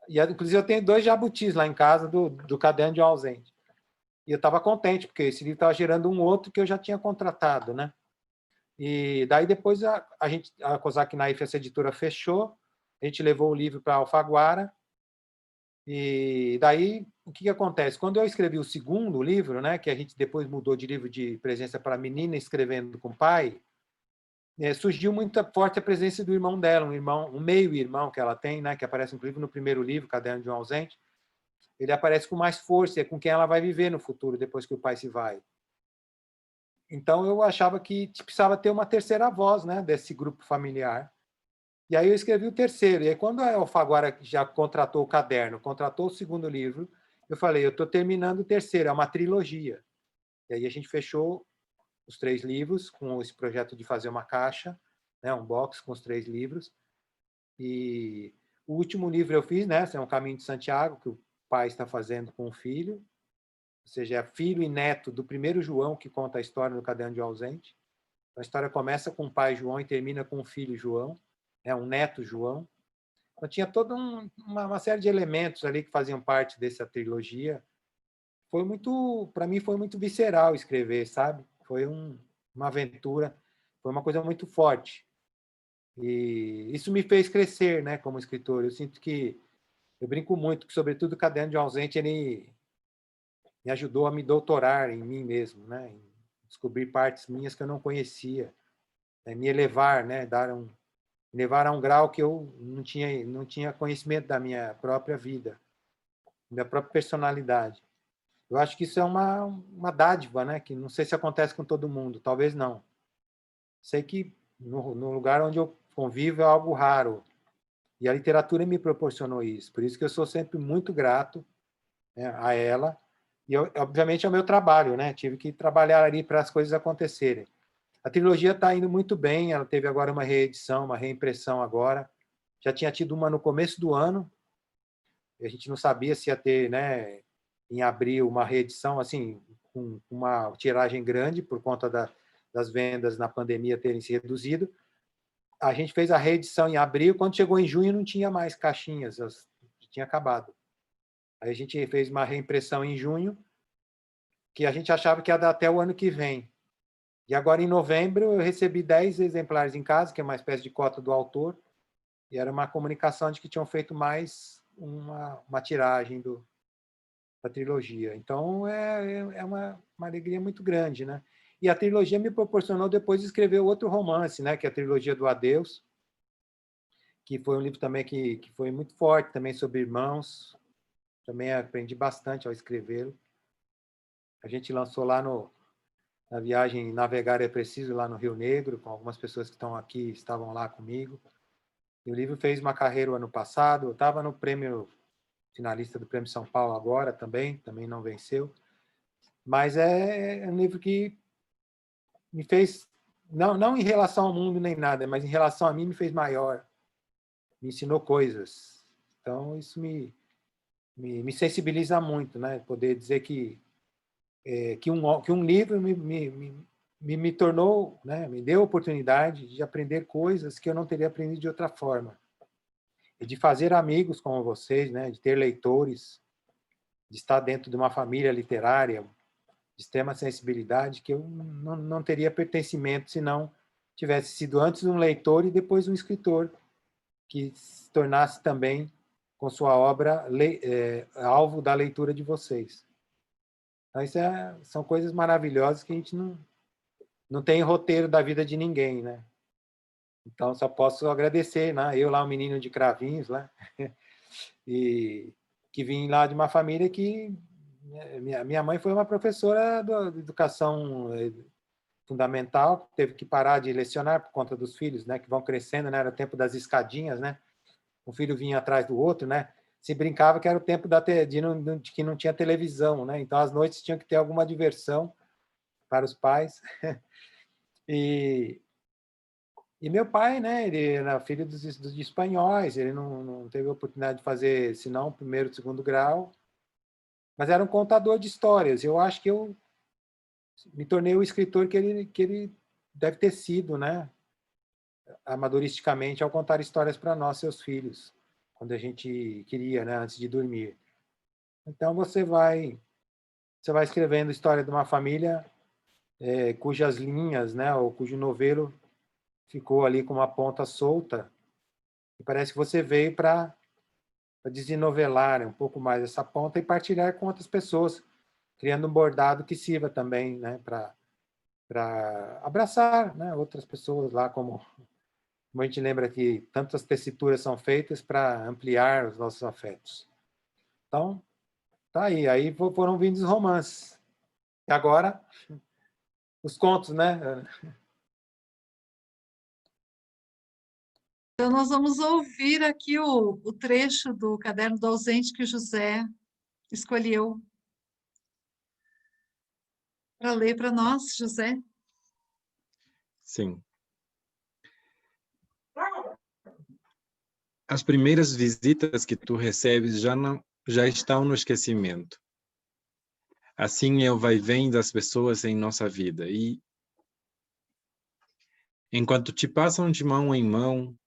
E, inclusive, eu tenho 2 jabutis lá em casa do Caderno de um Ausente. E eu estava contente, porque esse livro estava gerando um outro que eu já tinha contratado, né? E daí depois a Kozak Naif, essa editora, fechou, a gente levou o livro para Alfaguara, e daí o que acontece? Quando eu escrevi o segundo livro, né, que a gente depois mudou de livro de presença para menina escrevendo com o pai, surgiu muito forte a presença do irmão dela, um meio-irmão que ela tem, né, que aparece inclusive no primeiro livro, Caderno de um Ausente. Ele aparece com mais força, é com quem ela vai viver no futuro, depois que o pai se vai. Então, eu achava que precisava ter uma terceira voz, né, desse grupo familiar. E aí eu escrevi o terceiro. E aí, quando a Alfaguara já contratou o caderno, contratou o segundo livro, eu falei, eu estou terminando o terceiro, é uma trilogia. E aí a gente fechou os 3 livros com esse projeto de fazer uma caixa, né, um box com os 3 livros. E o último livro eu fiz, né, é um Caminho de Santiago, que o pai está fazendo com o filho. Ou seja, é filho e neto do primeiro João que conta a história no Caderno de Ausente. A história começa com o pai João e termina com o filho João, um neto João. Então, tinha toda uma série de elementos ali que faziam parte dessa trilogia. Para mim, foi muito visceral escrever, sabe? Foi uma aventura, foi uma coisa muito forte. E isso me fez crescer, né, como escritor. Eu sinto que, eu brinco muito que, sobretudo, o Caderno de Ausente, ele me ajudou a me doutorar em mim mesmo, né? Em descobrir partes minhas que eu não conhecia, me elevar, né? Me levar a um grau que eu não tinha conhecimento da minha própria vida, da própria personalidade. Eu acho que isso é uma dádiva, né? Que não sei se acontece com todo mundo, talvez não. Sei que no lugar onde eu convivo é algo raro, e a literatura me proporcionou isso. Por isso que eu sou sempre muito grato, né, a ela. E, obviamente, é o meu trabalho, né? Tive que trabalhar ali para as coisas acontecerem. A trilogia está indo muito bem, ela teve agora uma reedição, uma reimpressão agora. Já tinha tido uma no começo do ano, a gente não sabia se ia ter, né, em abril, uma reedição, assim, com uma tiragem grande, por conta das vendas na pandemia terem se reduzido. A gente fez a reedição em abril, quando chegou em junho não tinha mais caixinhas, tinha acabado. Aí a gente fez uma reimpressão em junho, que a gente achava que ia dar até o ano que vem. E agora, em novembro, eu recebi 10 exemplares em casa, que é uma espécie de cota do autor, e era uma comunicação de que tinham feito mais uma tiragem da trilogia. Então, é uma alegria muito grande, né? E a trilogia me proporcionou depois escrever outro romance, né? Que é a trilogia do Adeus, que foi um livro também que foi muito forte, também sobre irmãos. Também aprendi bastante ao escrevê-lo. A gente lançou lá na viagem Navegar é Preciso, lá no Rio Negro, com algumas pessoas que estão aqui, estavam lá comigo. E o livro fez uma carreira o ano passado. Eu estava no prêmio finalista do Prêmio São Paulo agora também não venceu. Mas é um livro que me fez, não em relação ao mundo nem nada, mas em relação a mim me fez maior, me ensinou coisas. Então, isso me sensibiliza muito, né? Poder dizer que um livro me tornou, né? Me deu a oportunidade de aprender coisas que eu não teria aprendido de outra forma. E de fazer amigos como vocês, né? De ter leitores, de estar dentro de uma família literária, de extrema sensibilidade, que eu não teria pertencimento se não tivesse sido antes um leitor e depois um escritor, que se tornasse também, com sua obra, alvo da leitura de vocês. Então, isso são coisas maravilhosas que a gente não tem roteiro da vida de ninguém, né? Então, só posso agradecer, né? Eu lá, um menino de cravinhos, lá, e que vim lá de uma família que... Minha mãe foi uma professora de educação fundamental, teve que parar de lecionar por conta dos filhos, né? Que vão crescendo, né? Era o tempo das escadinhas, né? Um filho vinha atrás do outro, né? Se brincava que era o tempo de que não tinha televisão, né? Então, às noites tinha que ter alguma diversão para os pais. E meu pai, né, ele era filho dos espanhóis, ele não teve a oportunidade de fazer, senão, o primeiro e segundo grau, mas era um contador de histórias. Eu acho que eu me tornei o escritor que ele deve ter sido, né, amadoristicamente, ao contar histórias para nós, seus filhos, quando a gente queria, né, antes de dormir. Então, você vai escrevendo a história de uma família cujas linhas, né, ou cujo novelo ficou ali com uma ponta solta, e parece que você veio para desenovelar um pouco mais essa ponta e partilhar com outras pessoas, criando um bordado que sirva também, né, para abraçar, né, outras pessoas lá, como a gente lembra que tantas tessituras são feitas para ampliar os nossos afetos. Então, tá aí foram vindo os romances. E agora, os contos, né? Então, nós vamos ouvir aqui o trecho do Caderno do Ausente que o José escolheu para ler para nós, José. Sim. As primeiras visitas que tu recebes já estão no esquecimento. Assim é o vai-vem das pessoas em nossa vida. E, enquanto te passam de mão em mão,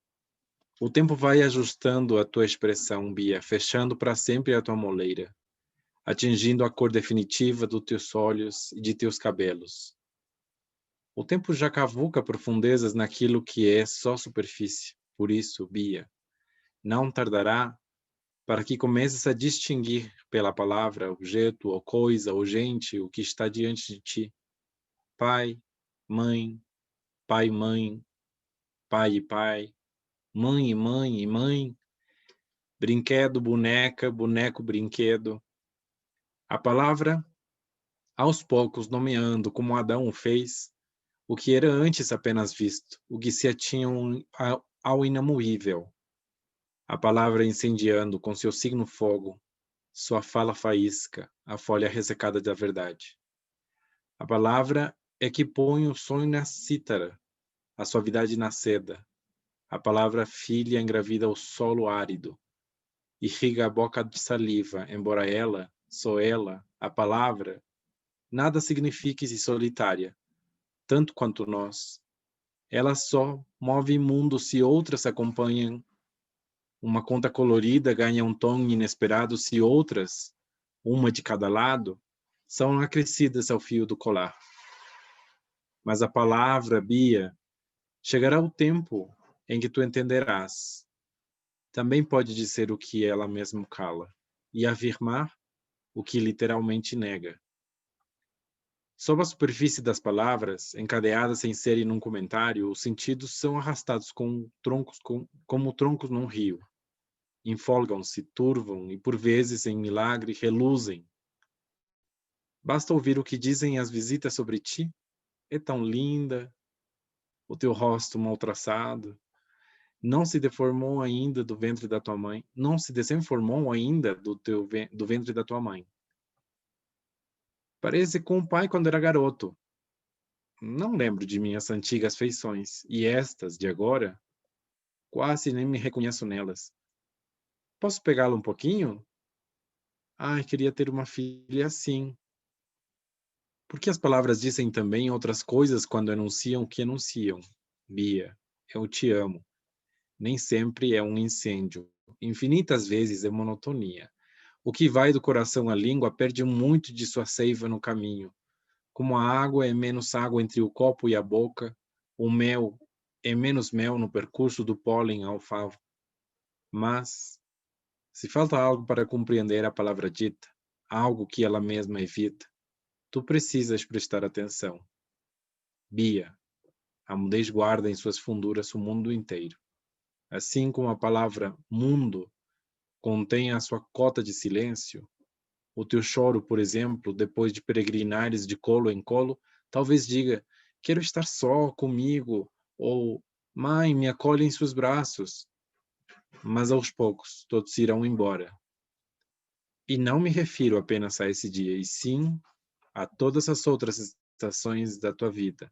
o tempo vai ajustando a tua expressão, Bia, fechando para sempre a tua moleira, atingindo a cor definitiva dos teus olhos e de teus cabelos. O tempo já cavuca profundezas naquilo que é só superfície. Por isso, Bia, não tardará para que comeces a distinguir pela palavra, objeto, ou coisa, ou gente, o que está diante de ti. Pai, mãe, pai, mãe, pai e pai, mãe e mãe e mãe, brinquedo, boneca, boneco, brinquedo. A palavra, aos poucos, nomeando como Adão o fez, o que era antes apenas visto, o que se atinham ao inamovível. A palavra incendiando com seu signo fogo, sua fala faísca, a folha ressecada da verdade. A palavra é que põe o sonho na cítara, a suavidade na seda. A palavra filha engravida o solo árido, irriga a boca de saliva, embora ela, só ela, a palavra, nada signifique se solitária, tanto quanto nós. Ela só move mundo se outras acompanham. Uma conta colorida ganha um tom inesperado se outras, uma de cada lado, são acrescidas ao fio do colar. Mas a palavra, Bia, chegará o tempo em que tu entenderás. Também pode dizer o que ela mesma cala e afirmar o que literalmente nega. Sob a superfície das palavras, encadeadas sem serem num comentário, os sentidos são arrastados como troncos num rio. Enfolgam-se, turvam e, por vezes, em milagre, reluzem. Basta ouvir o que dizem as visitas sobre ti. É tão linda, o teu rosto mal traçado. Não se deformou ainda do ventre da tua mãe. Não se desenformou ainda do ventre da tua mãe. Parece com o pai quando era garoto. Não lembro de minhas antigas feições. E estas, de agora, quase nem me reconheço nelas. Posso pegá-la um pouquinho? Ai, queria ter uma filha assim. Porque as palavras dizem também outras coisas quando anunciam o que anunciam. Bia, eu te amo. Nem sempre é um incêndio. Infinitas vezes é monotonia. O que vai do coração à língua perde muito de sua seiva no caminho. Como a água é menos água entre o copo e a boca, o mel é menos mel no percurso do pólen ao favo. Mas, se falta algo para compreender a palavra dita, algo que ela mesma evita, tu precisas prestar atenção. Bia, a mudez guarda em suas funduras o mundo inteiro. Assim como a palavra mundo contém a sua cota de silêncio, o teu choro, por exemplo, depois de peregrinares de colo em colo, talvez diga, quero estar só comigo, ou, mãe, me acolhe em seus braços. Mas aos poucos, todos irão embora. E não me refiro apenas a esse dia, e sim a todas as outras estações da tua vida.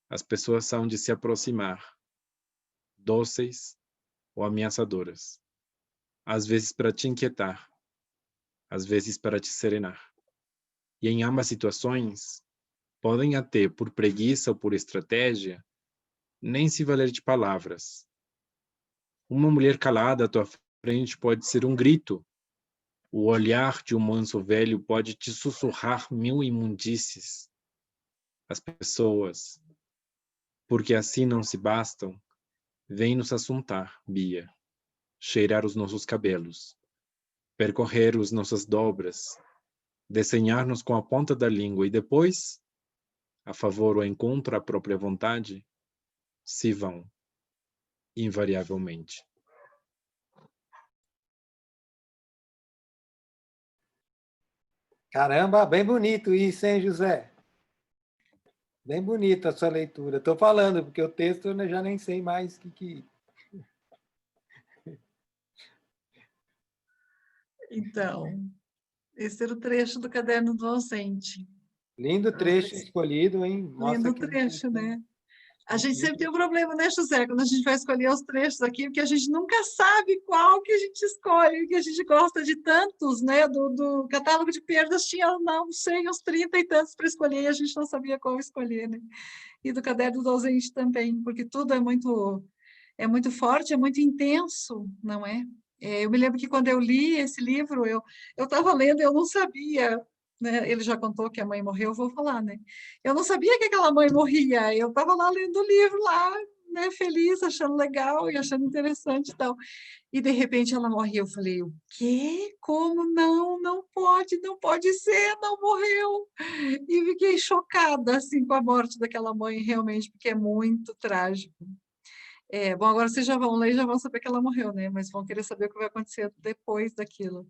As pessoas hão de se aproximar, dóceis ou ameaçadoras. Às vezes para te inquietar, às vezes para te serenar. E em ambas situações, podem até, por preguiça ou por estratégia, nem se valer de palavras. Uma mulher calada à tua frente pode ser um grito. O olhar de um manso velho pode te sussurrar mil imundícies. As pessoas, porque assim não se bastam, vêm nos assuntar, Bia, cheirar os nossos cabelos, percorrer as nossas dobras, desenhar-nos com a ponta da língua e depois, a favor ou em contra a própria vontade, se vão, invariavelmente. Caramba, bem bonito isso, hein, José? Bem bonita a sua leitura. Estou falando, porque o texto eu já nem sei mais o que... Então, esse era o trecho do Caderno do Ausente. Lindo trecho escolhido, hein? Mostra Lindo que trecho, né? A gente sempre tem um problema, né, José, quando a gente vai escolher os trechos aqui, porque a gente nunca sabe qual que a gente escolhe, que a gente gosta de tantos, né, do catálogo de perdas tinha, não sei, uns 30 e tantos para escolher, e a gente não sabia qual escolher, né? E do Caderno do Ausente também, porque tudo é muito forte, é muito intenso, não é? Eu me lembro que quando eu li esse livro, eu estava lendo e eu não sabia, né? Ele já contou que a mãe morreu, eu vou falar, né? Eu não sabia que aquela mãe morria, eu estava lá lendo o livro lá, né, feliz, achando legal e achando interessante e tal. E de repente ela morre, eu falei, o quê? Como não? Não pode ser, não morreu. E fiquei chocada assim com a morte daquela mãe, realmente, porque é muito trágico. Bom, agora vocês já vão ler e já vão saber que ela morreu, né? Mas vão querer saber o que vai acontecer depois daquilo.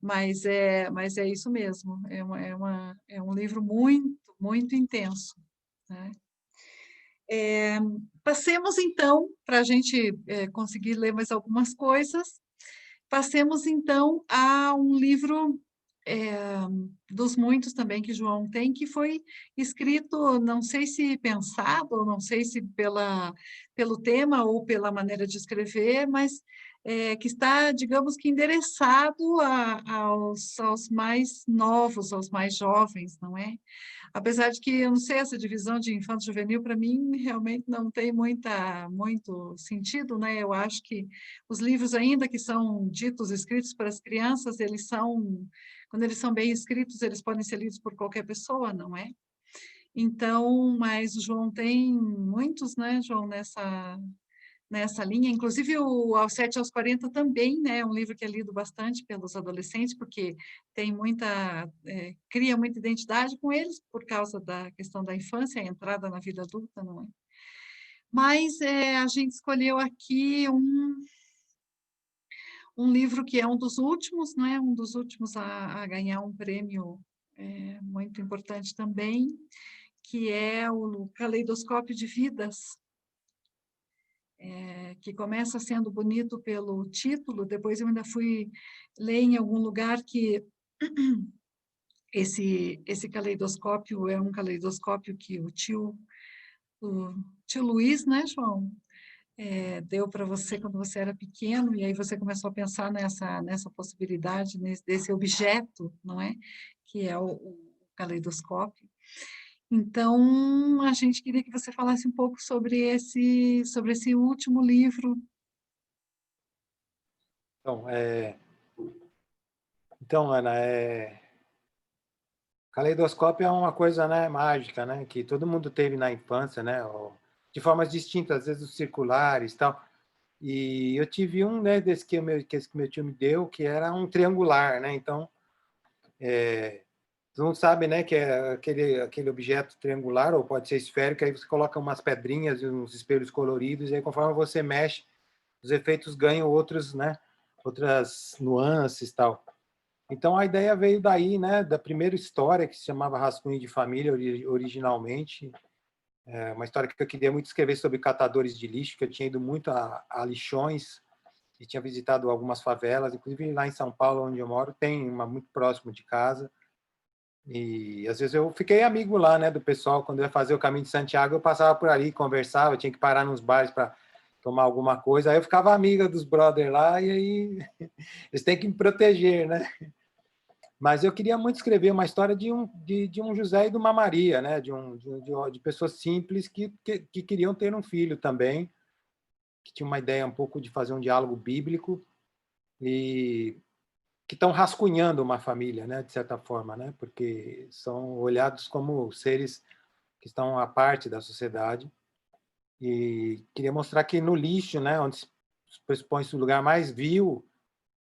Mas é isso mesmo. É um livro muito, muito intenso, né? Passemos, então, para a gente conseguir ler mais algumas coisas, passemos, então, a um livro dos muitos também que João tem, que foi escrito, não sei se pensado, ou não sei se pelo tema ou pela maneira de escrever, mas que está, digamos que, endereçado aos mais novos, aos mais jovens, não é? Apesar de que, eu não sei, essa divisão de infanto-juvenil, para mim, realmente não tem muito sentido, né? Eu acho que os livros, ainda que são ditos, escritos para as crianças, quando eles são bem escritos, eles podem ser lidos por qualquer pessoa, não é? Então, mas o João tem muitos, né, João, nessa linha, inclusive o Aos 7 aos 40 também, né, é um livro que é lido bastante pelos adolescentes, porque tem cria muita identidade com eles, por causa da questão da infância, a entrada na vida adulta, não é? Mas a gente escolheu aqui um livro que é um dos últimos, não é? Um dos últimos a ganhar um prêmio muito importante também, que é o Caleidoscópio de Vidas, que começa sendo bonito pelo título, depois eu ainda fui ler em algum lugar que esse caleidoscópio é um caleidoscópio que o tio Luiz, né, João, deu para você quando você era pequeno, e aí você começou a pensar nessa possibilidade, desse objeto, não é? Que é o caleidoscópio. Então, a gente queria que você falasse um pouco sobre esse último livro. Então, Ana, caleidoscópio é uma coisa, né, mágica, né, que todo mundo teve na infância, né, de formas distintas, às vezes os circulares, tal. E eu tive um, né, desse que meu tio me deu, que era um triangular, né? Então, todo mundo sabe, né, que é aquele objeto triangular, ou pode ser esférico, aí você coloca umas pedrinhas e uns espelhos coloridos, e aí conforme você mexe, os efeitos ganham outras nuances, tal. Então a ideia veio daí, né, da primeira história, que se chamava Rascunho de Família originalmente, uma história que eu queria muito escrever sobre catadores de lixo, que eu tinha ido muito a lixões e tinha visitado algumas favelas, inclusive lá em São Paulo, onde eu moro, tem uma muito próximo de casa. E às vezes eu fiquei amigo lá, né, do pessoal. Quando eu ia fazer o caminho de Santiago, eu passava por ali, conversava, eu tinha que parar nos bares para tomar alguma coisa. Aí eu ficava amiga dos brothers lá, e aí eles têm que me proteger, né? Mas eu queria muito escrever uma história de um José e de uma Maria, né? De pessoas simples que queriam ter um filho também, que tinha uma ideia um pouco de fazer um diálogo bíblico e que estão rascunhando uma família, né? De certa forma, né? Porque são olhados como seres que estão à parte da sociedade. E queria mostrar que no lixo, né? Onde se pressupõe-se o lugar mais vil,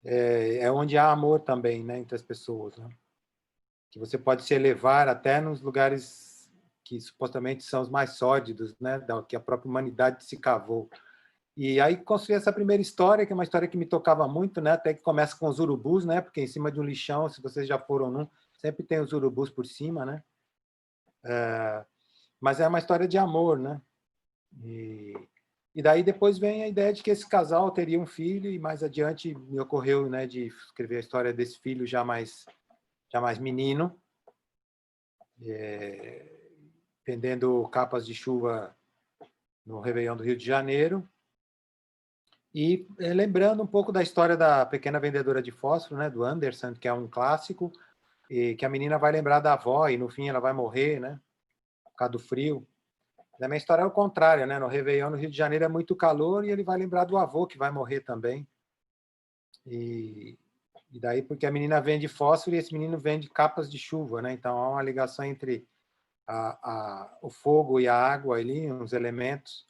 é onde há amor também, né? Entre as pessoas, né? Que você pode se elevar até nos lugares que supostamente são os mais sórdidos, né, que a própria humanidade se cavou. E aí construí essa primeira história, que é uma história que me tocava muito, né, até que começa com os urubus, né, porque em cima de um lixão, se vocês já foram num, sempre tem os urubus por cima, né, mas é uma história de amor, né, e daí depois vem a ideia de que esse casal teria um filho, e mais adiante me ocorreu, né, de escrever a história desse filho já mais menino, vendendo capas de chuva no Réveillon do Rio de Janeiro. E lembrando um pouco da história da Pequena Vendedora de Fósforo, né, do Anderson, que é um clássico, e que a menina vai lembrar da avó e no fim ela vai morrer, né, por causa do frio. A minha história é o contrário, né? No Réveillon no Rio de Janeiro é muito calor e ele vai lembrar do avô que vai morrer também. E daí porque a menina vende fósforo e esse menino vende capas de chuva, né? Então há uma ligação entre o fogo e a água ali, uns elementos.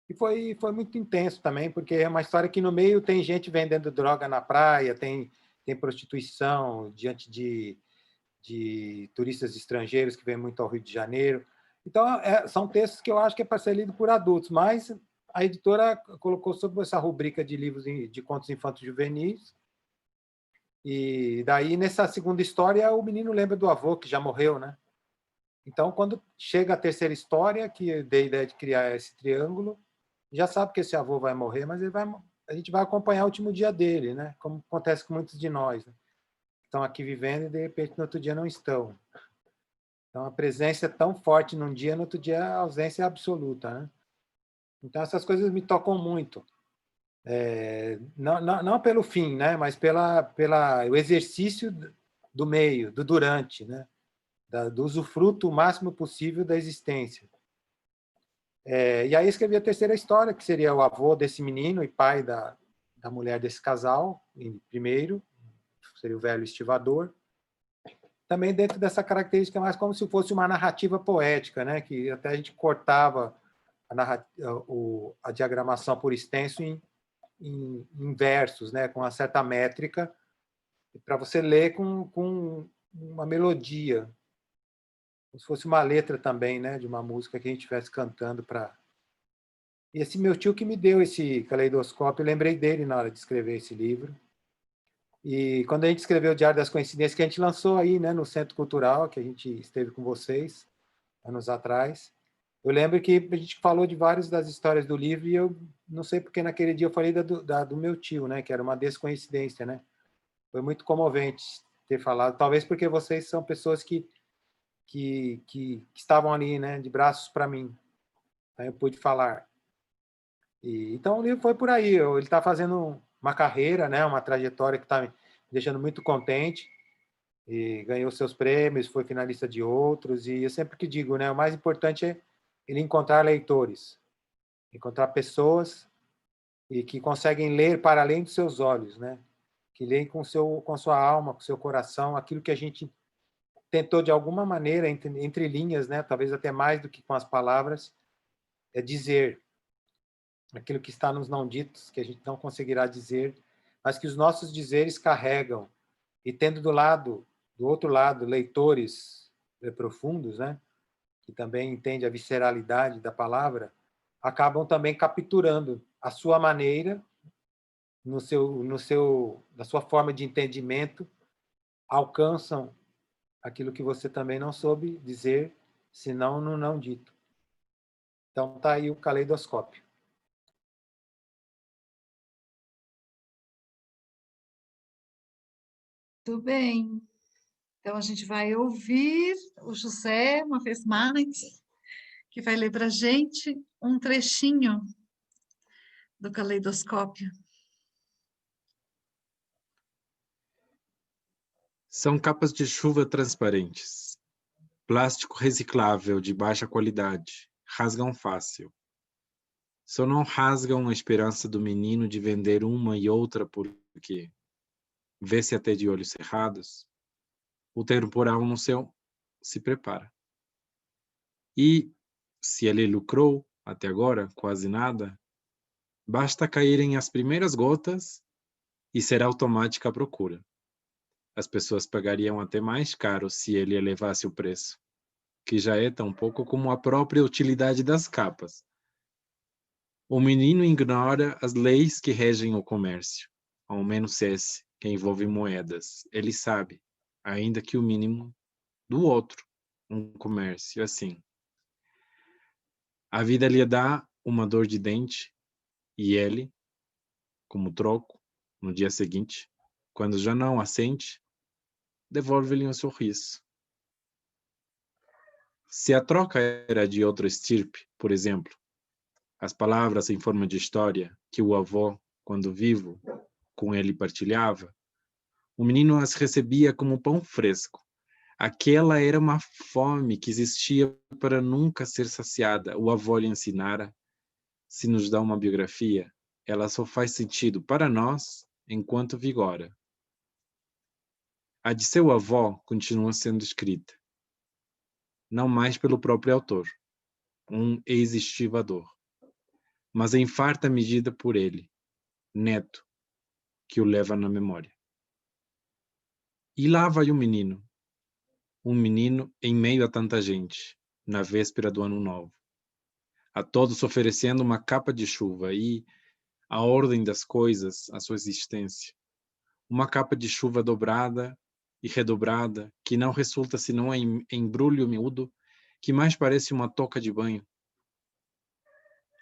E foi muito intenso também, porque é uma história que no meio tem gente vendendo droga na praia, tem prostituição diante de turistas estrangeiros que vêm muito ao Rio de Janeiro. Então, são textos que eu acho que é para ser lido por adultos, mas a editora colocou sob essa rubrica de livros de contos infantos juvenis. E daí, nessa segunda história, o menino lembra do avô, que já morreu, né? Então, quando chega a terceira história, que dei a ideia de criar esse triângulo, já sabe que esse avô vai morrer, mas a gente vai acompanhar o último dia dele, né? Como acontece com muitos de nós. Né? estão aqui vivendo e, de repente, no outro dia não estão. Então, a presença é tão forte num dia, no outro dia a ausência é absoluta, né? Então, essas coisas me tocam muito. Não pelo fim, né? Mas o exercício do meio, do durante, né? Do usufruto o máximo possível da existência. E aí escrevi a terceira história, que seria o avô desse menino e pai da mulher desse casal, primeiro, seria o velho estivador. Também dentro dessa característica mais como se fosse uma narrativa poética, né? Que até a gente cortava a diagramação por extenso em versos, né? Com uma certa métrica, para você ler com uma melodia, como se fosse uma letra também, né? De uma música que a gente estivesse cantando para... E esse meu tio que me deu esse caleidoscópio, eu lembrei dele na hora de escrever esse livro. E quando a gente escreveu o Diário das Coincidências, que a gente lançou aí, né, no Centro Cultural, que a gente esteve com vocês anos atrás, eu lembro que a gente falou de várias das histórias do livro e eu não sei porque naquele dia eu falei do meu tio, né, que era uma descoincidência, né? Foi muito comovente ter falado, talvez porque vocês são pessoas que estavam ali, né, de braços para mim. Aí eu pude falar. Então o livro foi por aí. Ele está fazendo uma carreira, né, uma trajetória que está me deixando muito contente. E ganhou seus prêmios, foi finalista de outros. E eu sempre que digo, né, o mais importante é ele encontrar leitores, encontrar pessoas e que conseguem ler para além dos seus olhos, né? Que leem com sua alma, com seu coração, aquilo que a gente tentou de alguma maneira entre linhas, né? Talvez até mais do que com as palavras, é dizer aquilo que está nos não ditos, que a gente não conseguirá dizer, mas que os nossos dizeres carregam. E tendo do outro lado, leitores profundos, né, que também entendem a visceralidade da palavra, acabam também capturando a sua maneira, da sua forma de entendimento, alcançam aquilo que você também não soube dizer, senão no não dito. Então tá aí o caleidoscópio. Tudo bem. Então, a gente vai ouvir o José, uma vez mais, que vai ler para a gente um trechinho do caleidoscópio. São capas de chuva transparentes. Plástico reciclável de baixa qualidade. Rasgam fácil. Só não rasgam a esperança do menino de vender uma e outra porque, vê-se até de olhos cerrados, o temporal no céu se prepara. E, se ele lucrou, até agora, quase nada, basta caírem as primeiras gotas e será automática a procura. As pessoas pagariam até mais caro se ele elevasse o preço, que já é tão pouco como a própria utilidade das capas. O menino ignora as leis que regem o comércio, ao menos esse, que envolve moedas. Ele sabe, ainda que o mínimo, do outro, um comércio assim. A vida lhe dá uma dor de dente e ele, como troco, no dia seguinte, quando já não a sente, devolve-lhe um sorriso. Se a troca era de outra estirpe, por exemplo, as palavras em forma de história que o avô, quando vivo, com ele partilhava, o menino as recebia como pão fresco. Aquela era uma fome que existia para nunca ser saciada. O avô lhe ensinara, se nos dá uma biografia, ela só faz sentido para nós enquanto vigora. A de seu avô continua sendo escrita, não mais pelo próprio autor, um ex-estivador, mas em farta medida por ele, neto, que o leva na memória. E lá vai um menino em meio a tanta gente, na véspera do ano novo, a todos oferecendo uma capa de chuva e a ordem das coisas, a sua existência. Uma capa de chuva dobrada e redobrada, que não resulta senão em embrulho miúdo, que mais parece uma touca de banho.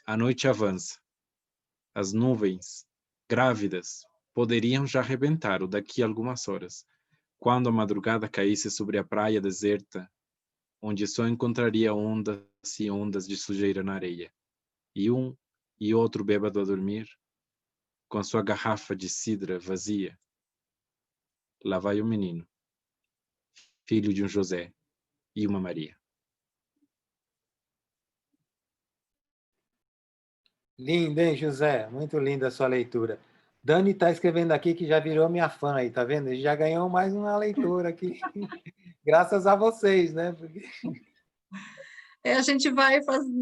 A noite avança. As nuvens, grávidas, poderiam já arrebentar daqui a algumas horas, quando a madrugada caísse sobre a praia deserta, onde só encontraria ondas e ondas de sujeira na areia, e um e outro bêbado a dormir, com a sua garrafa de cidra vazia. Lá vai o menino, filho de um José e uma Maria. Lindo, hein, José? Muito linda a sua leitura. Dani está escrevendo aqui que já virou minha fã aí, tá vendo? Já ganhou mais uma leitura aqui. Graças a vocês, né? Porque... A gente vai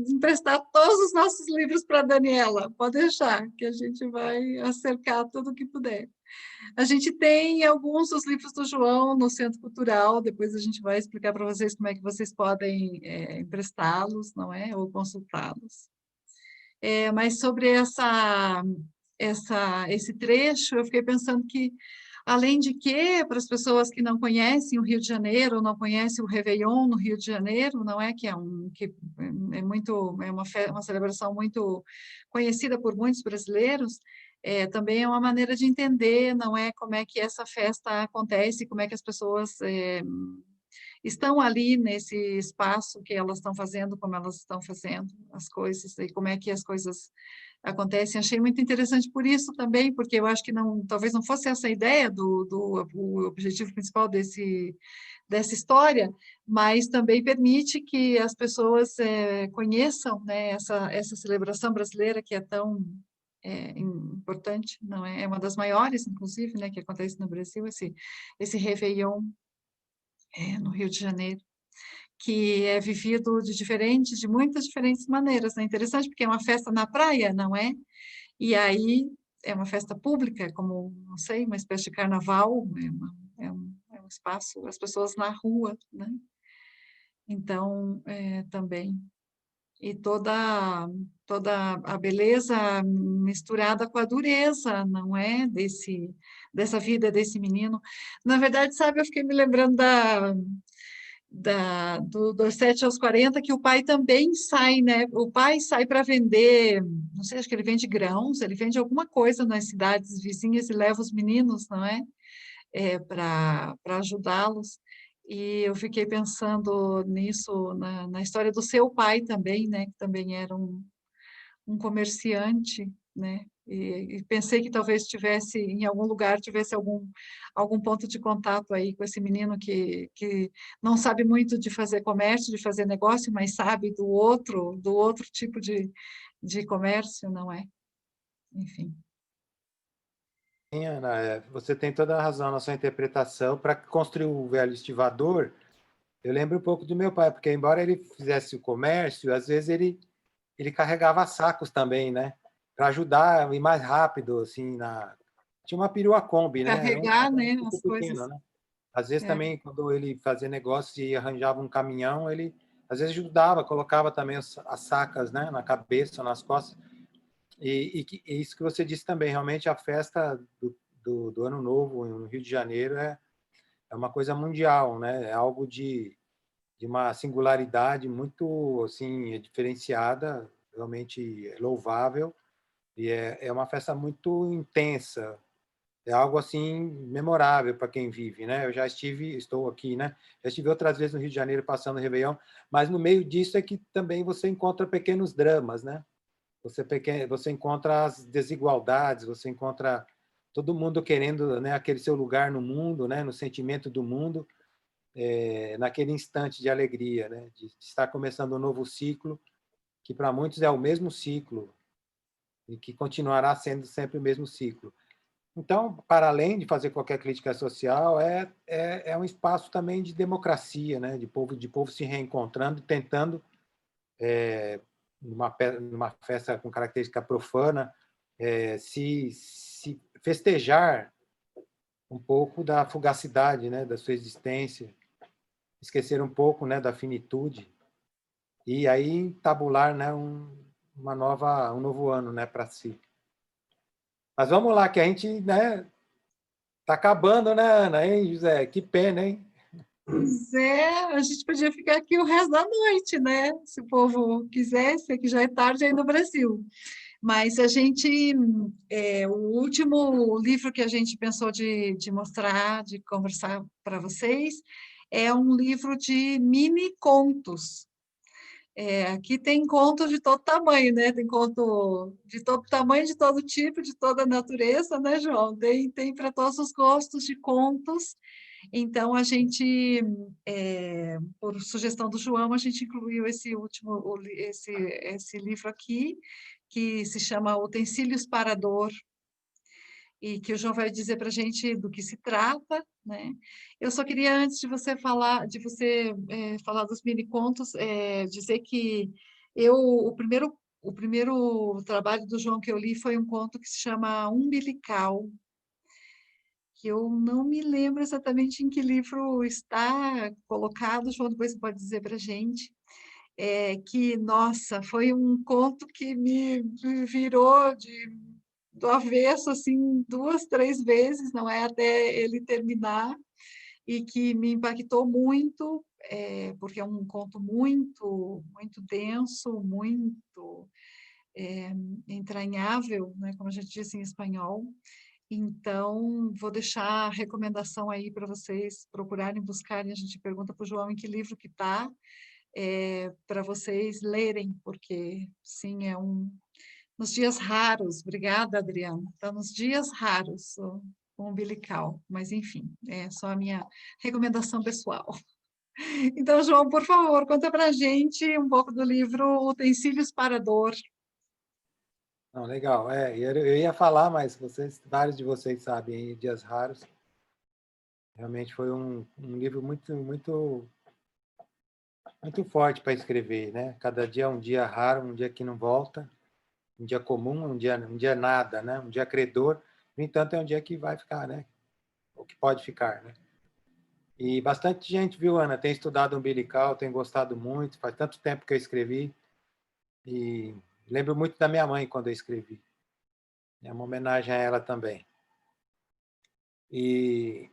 emprestar todos os nossos livros para a Daniela, pode deixar, que a gente vai acercar tudo o que puder. A gente tem alguns dos livros do João no Centro Cultural, depois a gente vai explicar para vocês como é que vocês podem emprestá-los, não é? Ou consultá-los. Mas sobre esse trecho, eu fiquei pensando que, além de que, para as pessoas que não conhecem o Rio de Janeiro, não conhecem o Réveillon no Rio de Janeiro, não é? Que é uma celebração muito conhecida por muitos brasileiros, também é uma maneira de entender, não é? Como é que essa festa acontece, como é que as pessoas estão ali nesse espaço que elas estão fazendo, como elas estão fazendo as coisas, e como é que as coisas acontecem. Achei muito interessante por isso também, porque eu acho que talvez não fosse essa a ideia o objetivo principal dessa história, mas também permite que as pessoas conheçam, né, essa celebração brasileira que é tão importante, não é? É uma das maiores, inclusive, né, que acontece no Brasil, esse Réveillon no Rio de Janeiro, que é vivido de muitas diferentes maneiras. É interessante porque é uma festa na praia, não é? E aí é uma festa pública, como, não sei, uma espécie de carnaval, é um espaço, as pessoas na rua, né? Então, também. E toda a beleza misturada com a dureza, não é? Dessa vida desse menino. Na verdade, sabe, eu fiquei me lembrando dos 7 aos 40, que o pai também sai, né? O pai sai para vender, não sei, acho que ele vende grãos, ele vende alguma coisa nas cidades vizinhas e leva os meninos, não é? Para ajudá-los. E eu fiquei pensando nisso, na história do seu pai também, né? Que também era um comerciante, né? E pensei que talvez tivesse, em algum lugar, tivesse algum ponto de contato aí com esse menino que não sabe muito de fazer comércio, de fazer negócio, mas sabe do outro tipo de comércio, não é? Enfim. Sim, Ana, você tem toda a razão na sua interpretação. Para construir o velho estivador, eu lembro um pouco do meu pai, porque embora ele fizesse o comércio, às vezes ele carregava sacos também, né? Para ajudar a ir mais rápido, assim, tinha uma perua Kombi, né? Era Carregar, um né, tipo as pequeno, coisas. né? Às vezes É. também, quando ele fazia negócio e arranjava um caminhão, ele às vezes ajudava, colocava também as sacas, né, na cabeça, nas costas. E isso que você disse também, realmente a festa do Ano Novo no Rio de Janeiro é uma coisa mundial, né? É algo de uma singularidade muito assim diferenciada, realmente louvável, e é uma festa muito intensa, é algo assim memorável para quem vive, né? Eu já estou aqui, né? Já estive outras vezes no Rio de Janeiro passando o Réveillon, mas no meio disso é que também você encontra pequenos dramas, né? Você encontra as desigualdades, você encontra todo mundo querendo, né, aquele seu lugar no mundo, né, no sentimento do mundo, naquele instante de alegria, né, de estar começando um novo ciclo, que para muitos é o mesmo ciclo e que continuará sendo sempre o mesmo ciclo. Então, para além de fazer qualquer crítica social, é um espaço também de democracia, né, de povo se reencontrando, tentando numa festa com característica profana, se festejar um pouco da fugacidade, né, da sua existência, esquecer um pouco, né, da finitude e aí tabular, né, um novo ano, né, para si. Mas vamos lá, que a gente, né, tá acabando, né, Ana, hein, José? Que pena, hein? Pois a gente podia ficar aqui o resto da noite, né? Se o povo quisesse, que já é tarde aí no Brasil. Mas a gente, o último livro que a gente pensou de mostrar, de conversar para vocês, é um livro de mini contos. Aqui tem contos de todo tamanho, né? Tem conto de todo tamanho, de todo tipo, de toda natureza, né, João? Tem para todos os gostos de contos. Então, a gente, por sugestão do João, a gente incluiu esse livro aqui, que se chama Utensílios para a Dor, e que o João vai dizer para a gente do que se trata, né? Eu só queria, antes de você falar, falar dos mini contos, dizer que o primeiro trabalho do João que eu li foi um conto que se chama Umbilical, que eu não me lembro exatamente em que livro está colocado, João, depois você pode dizer para a gente, que, nossa, foi um conto que me virou do avesso, assim, 2, 3 vezes, não é, até ele terminar, e que me impactou muito, porque é um conto muito, muito denso, muito entranhável, né, como a gente diz em espanhol. Então, vou deixar a recomendação aí para vocês procurarem, buscarem. A gente pergunta para o João em que livro que está, para vocês lerem, porque, sim, nos dias raros. Obrigada, Adriana. Está nos dias raros o umbilical, mas, enfim, é só a minha recomendação pessoal. Então, João, por favor, conta para a gente um pouco do livro Utensílios para a Dor. Não, legal. Eu ia falar, mas vários de vocês sabem, Dias Raros. Realmente foi um livro muito, muito, muito forte para escrever, né? Cada dia é um dia raro, um dia que não volta, um dia comum, um dia nada, né? Um dia credor. No entanto, é um dia que vai ficar, né? Ou que pode ficar, né? E bastante gente, viu, Ana, tem estudado umbilical, tem gostado muito. Faz tanto tempo que eu escrevi e lembro muito da minha mãe quando eu escrevi. É uma homenagem a ela também. E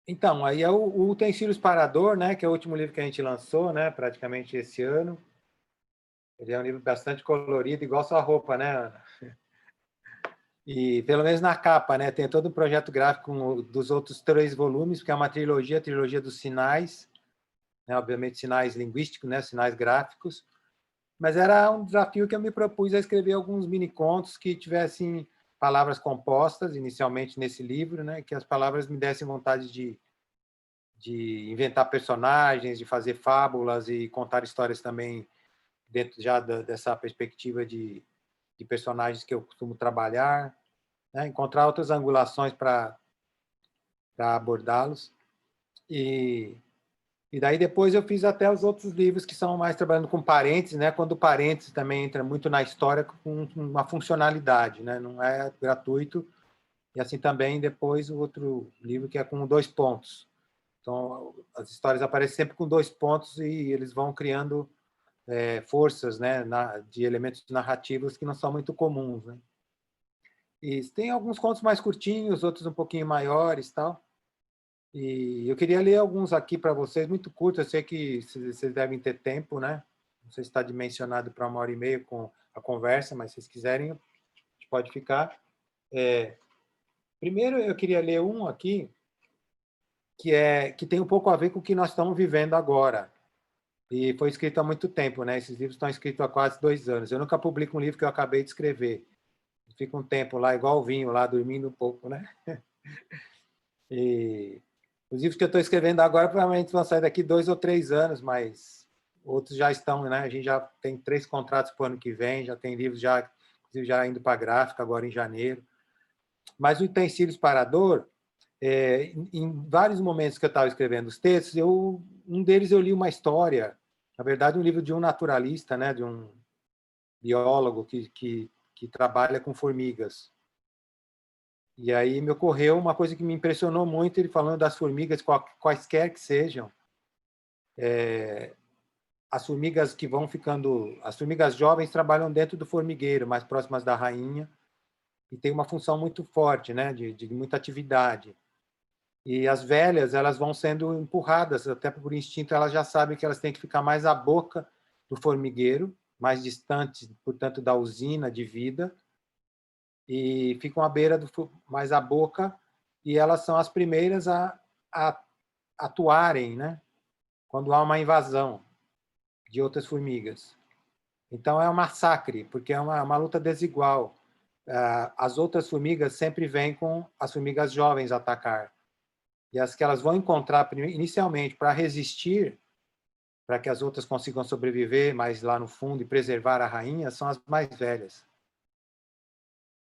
então, aí é o Utensílios para a Dor, né, que é o último livro que a gente lançou, né, praticamente esse ano. Ele é um livro bastante colorido, igual sua roupa, né, Ana? E pelo menos na capa, né, tem todo o projeto gráfico dos outros 3 volumes, que é uma trilogia, a trilogia dos sinais, né, obviamente sinais linguísticos, né, sinais gráficos. Mas era um desafio que eu me propus a escrever alguns mini contos que tivessem palavras compostas, inicialmente nesse livro, né, que as palavras me dessem vontade de inventar personagens, de fazer fábulas e contar histórias também dentro já dessa perspectiva de personagens que eu costumo trabalhar, né, encontrar outras angulações para abordá-los. E daí depois eu fiz até os outros livros que são mais trabalhando com parênteses, né? Quando o parênteses também entra muito na história com uma funcionalidade, né? Não é gratuito. E assim também depois o outro livro que é com 2 pontos. Então as histórias aparecem sempre com 2 pontos e eles vão criando forças, né? De elementos narrativos que não são muito comuns, né? E tem alguns contos mais curtinhos, outros um pouquinho maiores, tal. E eu queria ler alguns aqui para vocês, muito curtos. Eu sei que vocês devem ter tempo, né? Não sei se está dimensionado para 1h30 com a conversa, mas se vocês quiserem, a gente pode ficar. Primeiro, eu queria ler um aqui que tem um pouco a ver com o que nós estamos vivendo agora. E foi escrito há muito tempo, né? Esses livros estão escritos há quase 2 anos. Eu nunca publico um livro que eu acabei de escrever. Fica um tempo lá, igual o vinho, lá dormindo um pouco, né? E os livros que eu estou escrevendo agora provavelmente vão sair daqui 2 ou 3 anos, mas outros já estão, né? A gente já tem 3 contratos para o ano que vem, já tem livros inclusive já indo para a gráfica agora em janeiro. Mas o Utensílios para a Dor, em vários momentos que eu estava escrevendo os textos, um deles eu li uma história, na verdade um livro de um naturalista, né? De um biólogo que trabalha com formigas. E aí me ocorreu uma coisa que me impressionou muito, ele falando das formigas, quaisquer que sejam, as formigas que vão ficando, as formigas jovens trabalham dentro do formigueiro, mais próximas da rainha, e tem uma função muito forte, né, de muita atividade. E as velhas, elas vão sendo empurradas, até por instinto, elas já sabem que elas têm que ficar mais à boca do formigueiro, mais distantes, portanto, da usina de vida, e ficam à beira mais a boca, e elas são as primeiras a atuarem, né? Quando há uma invasão de outras formigas. Então, é um massacre, porque é uma luta desigual. As outras formigas sempre vêm com as formigas jovens atacar. E as que elas vão encontrar inicialmente para resistir, para que as outras consigam sobreviver mais lá no fundo e preservar a rainha, são as mais velhas.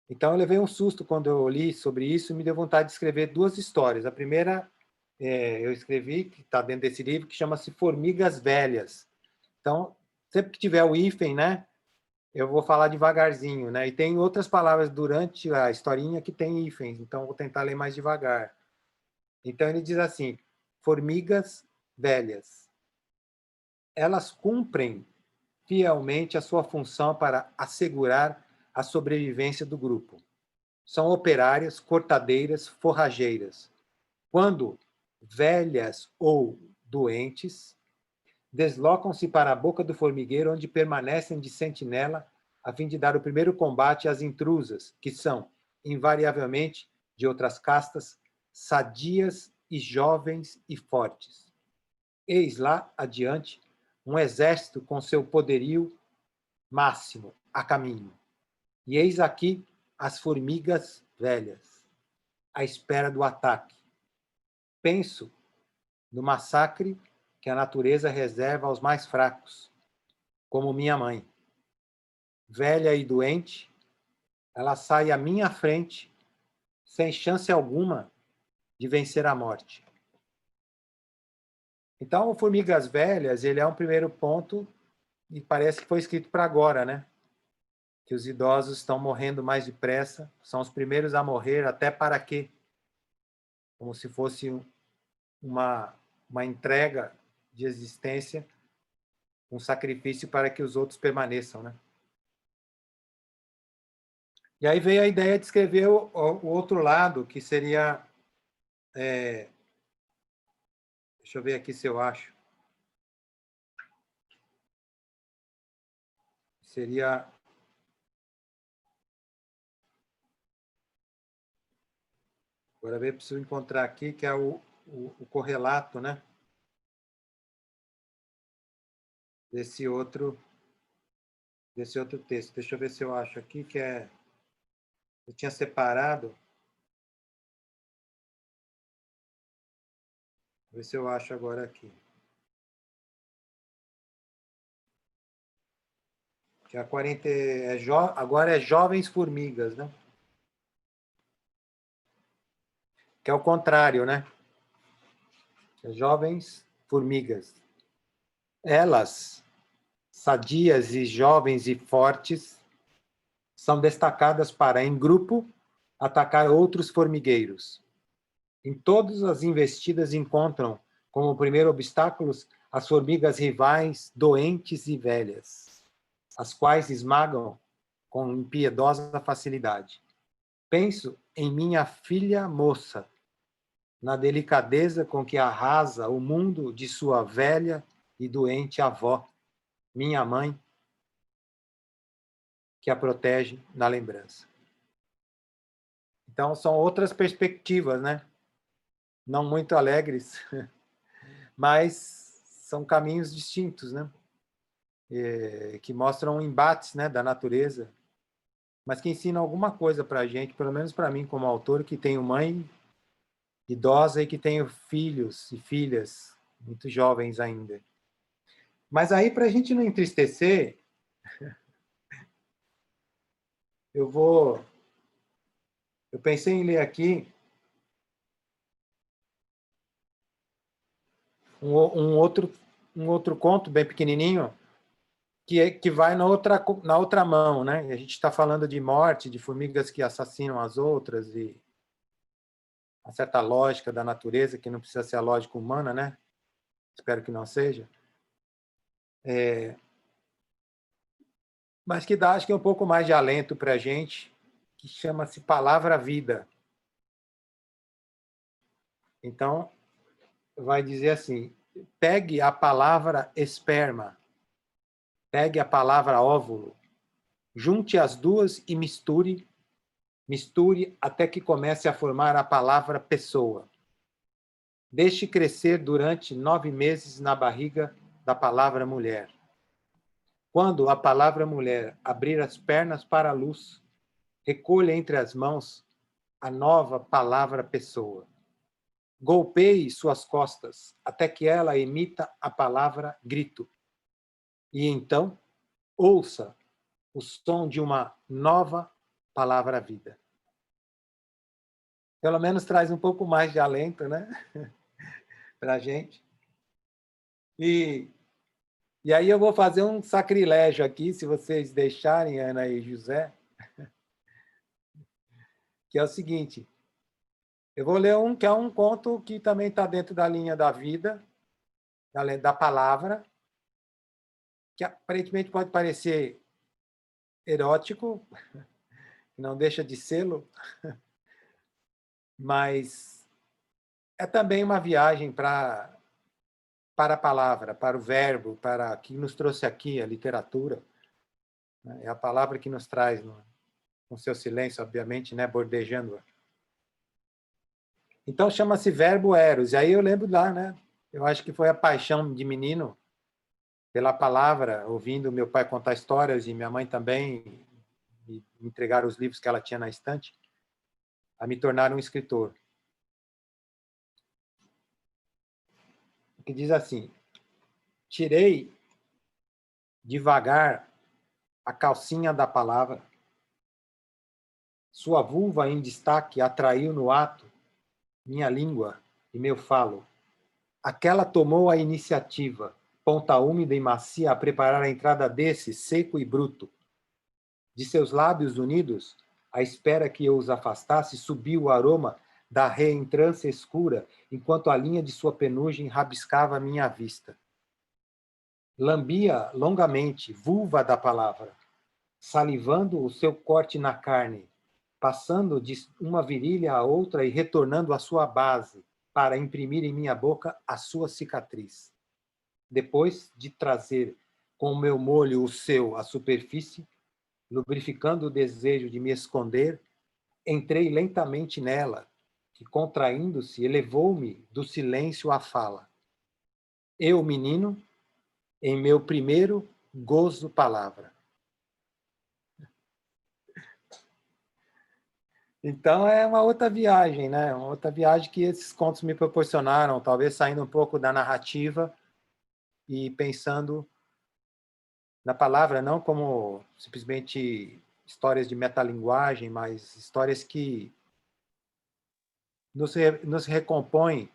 Então, eu levei um susto quando eu li sobre isso e me deu vontade de escrever 2 histórias. A primeira, eu escrevi, que está dentro desse livro, que chama-se Formigas Velhas. Então, sempre que tiver o hífen, né, eu vou falar devagarzinho, né? E tem outras palavras durante a historinha que tem hífens, então vou tentar ler mais devagar. Então, ele diz assim, formigas velhas. Elas cumprem fielmente a sua função para assegurar a sobrevivência do grupo. São operárias, cortadeiras, forrageiras. Quando velhas ou doentes, deslocam-se para a boca do formigueiro, onde permanecem de sentinela a fim de dar o primeiro combate às intrusas, que são, invariavelmente, de outras castas, sadias e jovens e fortes. Eis lá adiante um exército com seu poderio máximo a caminho. E eis aqui as formigas velhas, à espera do ataque. Penso no massacre que a natureza reserva aos mais fracos, como minha mãe. Velha e doente, ela sai à minha frente, sem chance alguma de vencer a morte. Então, o Formigas Velhas, ele é um primeiro ponto e parece que foi escrito para agora, né? Que os idosos estão morrendo mais depressa, são os primeiros a morrer, até para quê? Como se fosse uma entrega de existência, um sacrifício para que os outros permaneçam, né? E aí veio a ideia de escrever o outro lado, que seria... deixa eu ver aqui se eu acho. Seria... agora eu preciso encontrar aqui, que é o correlato, né? Desse outro texto. Deixa eu ver se eu acho aqui, que é... eu tinha separado. Vou ver se eu acho agora aqui. Que a 40 agora é Jovens Formigas, né? Que é o contrário, né? É Jovens Formigas. Elas, sadias e jovens e fortes, são destacadas para, em grupo, atacar outros formigueiros. Em todas as investidas encontram, como primeiro obstáculos, as formigas rivais, doentes e velhas, as quais esmagam com impiedosa facilidade. Penso em minha filha moça, na delicadeza com que arrasa o mundo de sua velha e doente avó, minha mãe, que a protege na lembrança. Então, são outras perspectivas, né? Não muito alegres, mas são caminhos distintos, né? Que mostram embates, né, da natureza, mas que ensinam alguma coisa para a gente, pelo menos para mim como autor, que tenho mãe idosa e que tenho filhos e filhas muito jovens ainda. Mas aí, para a gente não entristecer, eu pensei em ler aqui um outro conto bem pequenininho, que vai na outra mão, né? A gente está falando de morte, de formigas que assassinam as outras, e uma certa lógica da natureza, que não precisa ser a lógica humana, né? Espero que não seja. Mas que dá, acho que, um pouco mais de alento para a gente, que chama-se Palavra Vida. Então, vai dizer assim, pegue a palavra esperma, Pegue a palavra óvulo, junte as duas e misture até que comece a formar a palavra pessoa. Deixe crescer durante 9 meses na barriga da palavra mulher. Quando a palavra mulher abrir as pernas para a luz, recolha entre as mãos a nova palavra pessoa. Golpeie suas costas até que ela emita a palavra grito. E então, ouça o som de uma nova palavra vida. Pelo menos traz um pouco mais de alento, né? Para a gente. E aí eu vou fazer um sacrilégio aqui, se vocês deixarem, Ana e José, que é o seguinte. Eu vou ler que é um conto que também está dentro da linha da vida, da palavra, que aparentemente pode parecer erótico, não deixa de sê-lo, mas é também uma viagem para a palavra, para o verbo, para que nos trouxe aqui a literatura. É a palavra que nos traz no seu silêncio, obviamente, né, bordejando-a. Então chama-se Verbo Eros. E aí eu lembro lá, né? Eu acho que foi a paixão de menino pela palavra, ouvindo meu pai contar histórias e minha mãe também me entregar os livros que ela tinha na estante, a me tornar um escritor. Que diz assim: tirei devagar a calcinha da palavra, sua vulva em destaque atraiu no ato minha língua e meu falo. Aquela tomou a iniciativa, ponta úmida e macia, a preparar a entrada desse, seco e bruto. De seus lábios unidos, à espera que eu os afastasse, subiu o aroma da reentrância escura, enquanto a linha de sua penugem rabiscava a minha vista. Lambia longamente, vulva da palavra, salivando o seu corte na carne, passando de uma virilha a outra e retornando à sua base, para imprimir em minha boca a sua cicatriz. Depois de trazer com o meu molho o seu à superfície, lubrificando o desejo de me esconder, entrei lentamente nela, que, contraindo-se, elevou-me do silêncio à fala. Eu, menino, em meu primeiro gozo palavra. Então é uma outra viagem, né? Uma outra viagem que esses contos me proporcionaram, talvez saindo um pouco da narrativa e pensando na palavra não como simplesmente histórias de metalinguagem, mas histórias que nos recompõem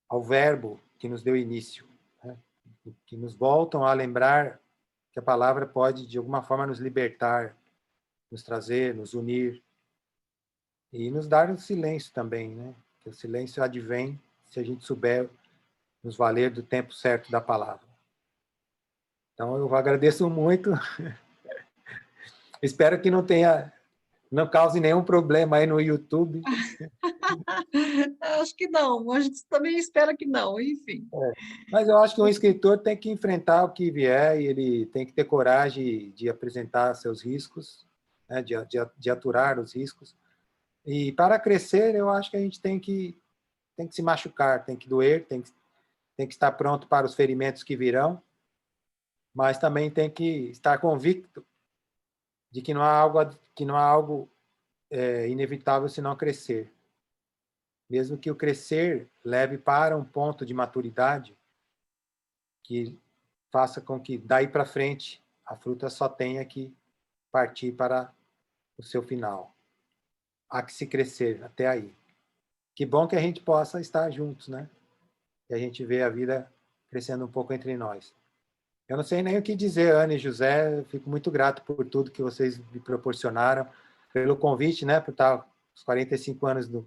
ao verbo que nos deu início, né? Que nos voltam a lembrar que a palavra pode, de alguma forma, nos libertar, nos trazer, nos unir e nos dar o silêncio também, né? Que o silêncio advém se a gente souber nos valer do tempo certo da palavra. Então, eu agradeço muito. Espero que não cause nenhum problema aí no YouTube. Acho que não, a gente também espera que não, enfim. Mas eu acho que um escritor tem que enfrentar o que vier e ele tem que ter coragem de apresentar seus riscos, né, de aturar os riscos. E para crescer, eu acho que a gente tem que se machucar, tem que doer, tem que estar pronto para os ferimentos que virão, mas também tem que estar convicto de que não há algo inevitável senão crescer. Mesmo que o crescer leve para um ponto de maturidade que faça com que daí para frente a fruta só tenha que partir para o seu final. Há que se crescer até aí. Que bom que a gente possa estar juntos, né? Que a gente vê a vida crescendo um pouco entre nós. Eu não sei nem o que dizer, Ana e José, fico muito grato por tudo que vocês me proporcionaram, pelo convite, né, por estar os 45 anos do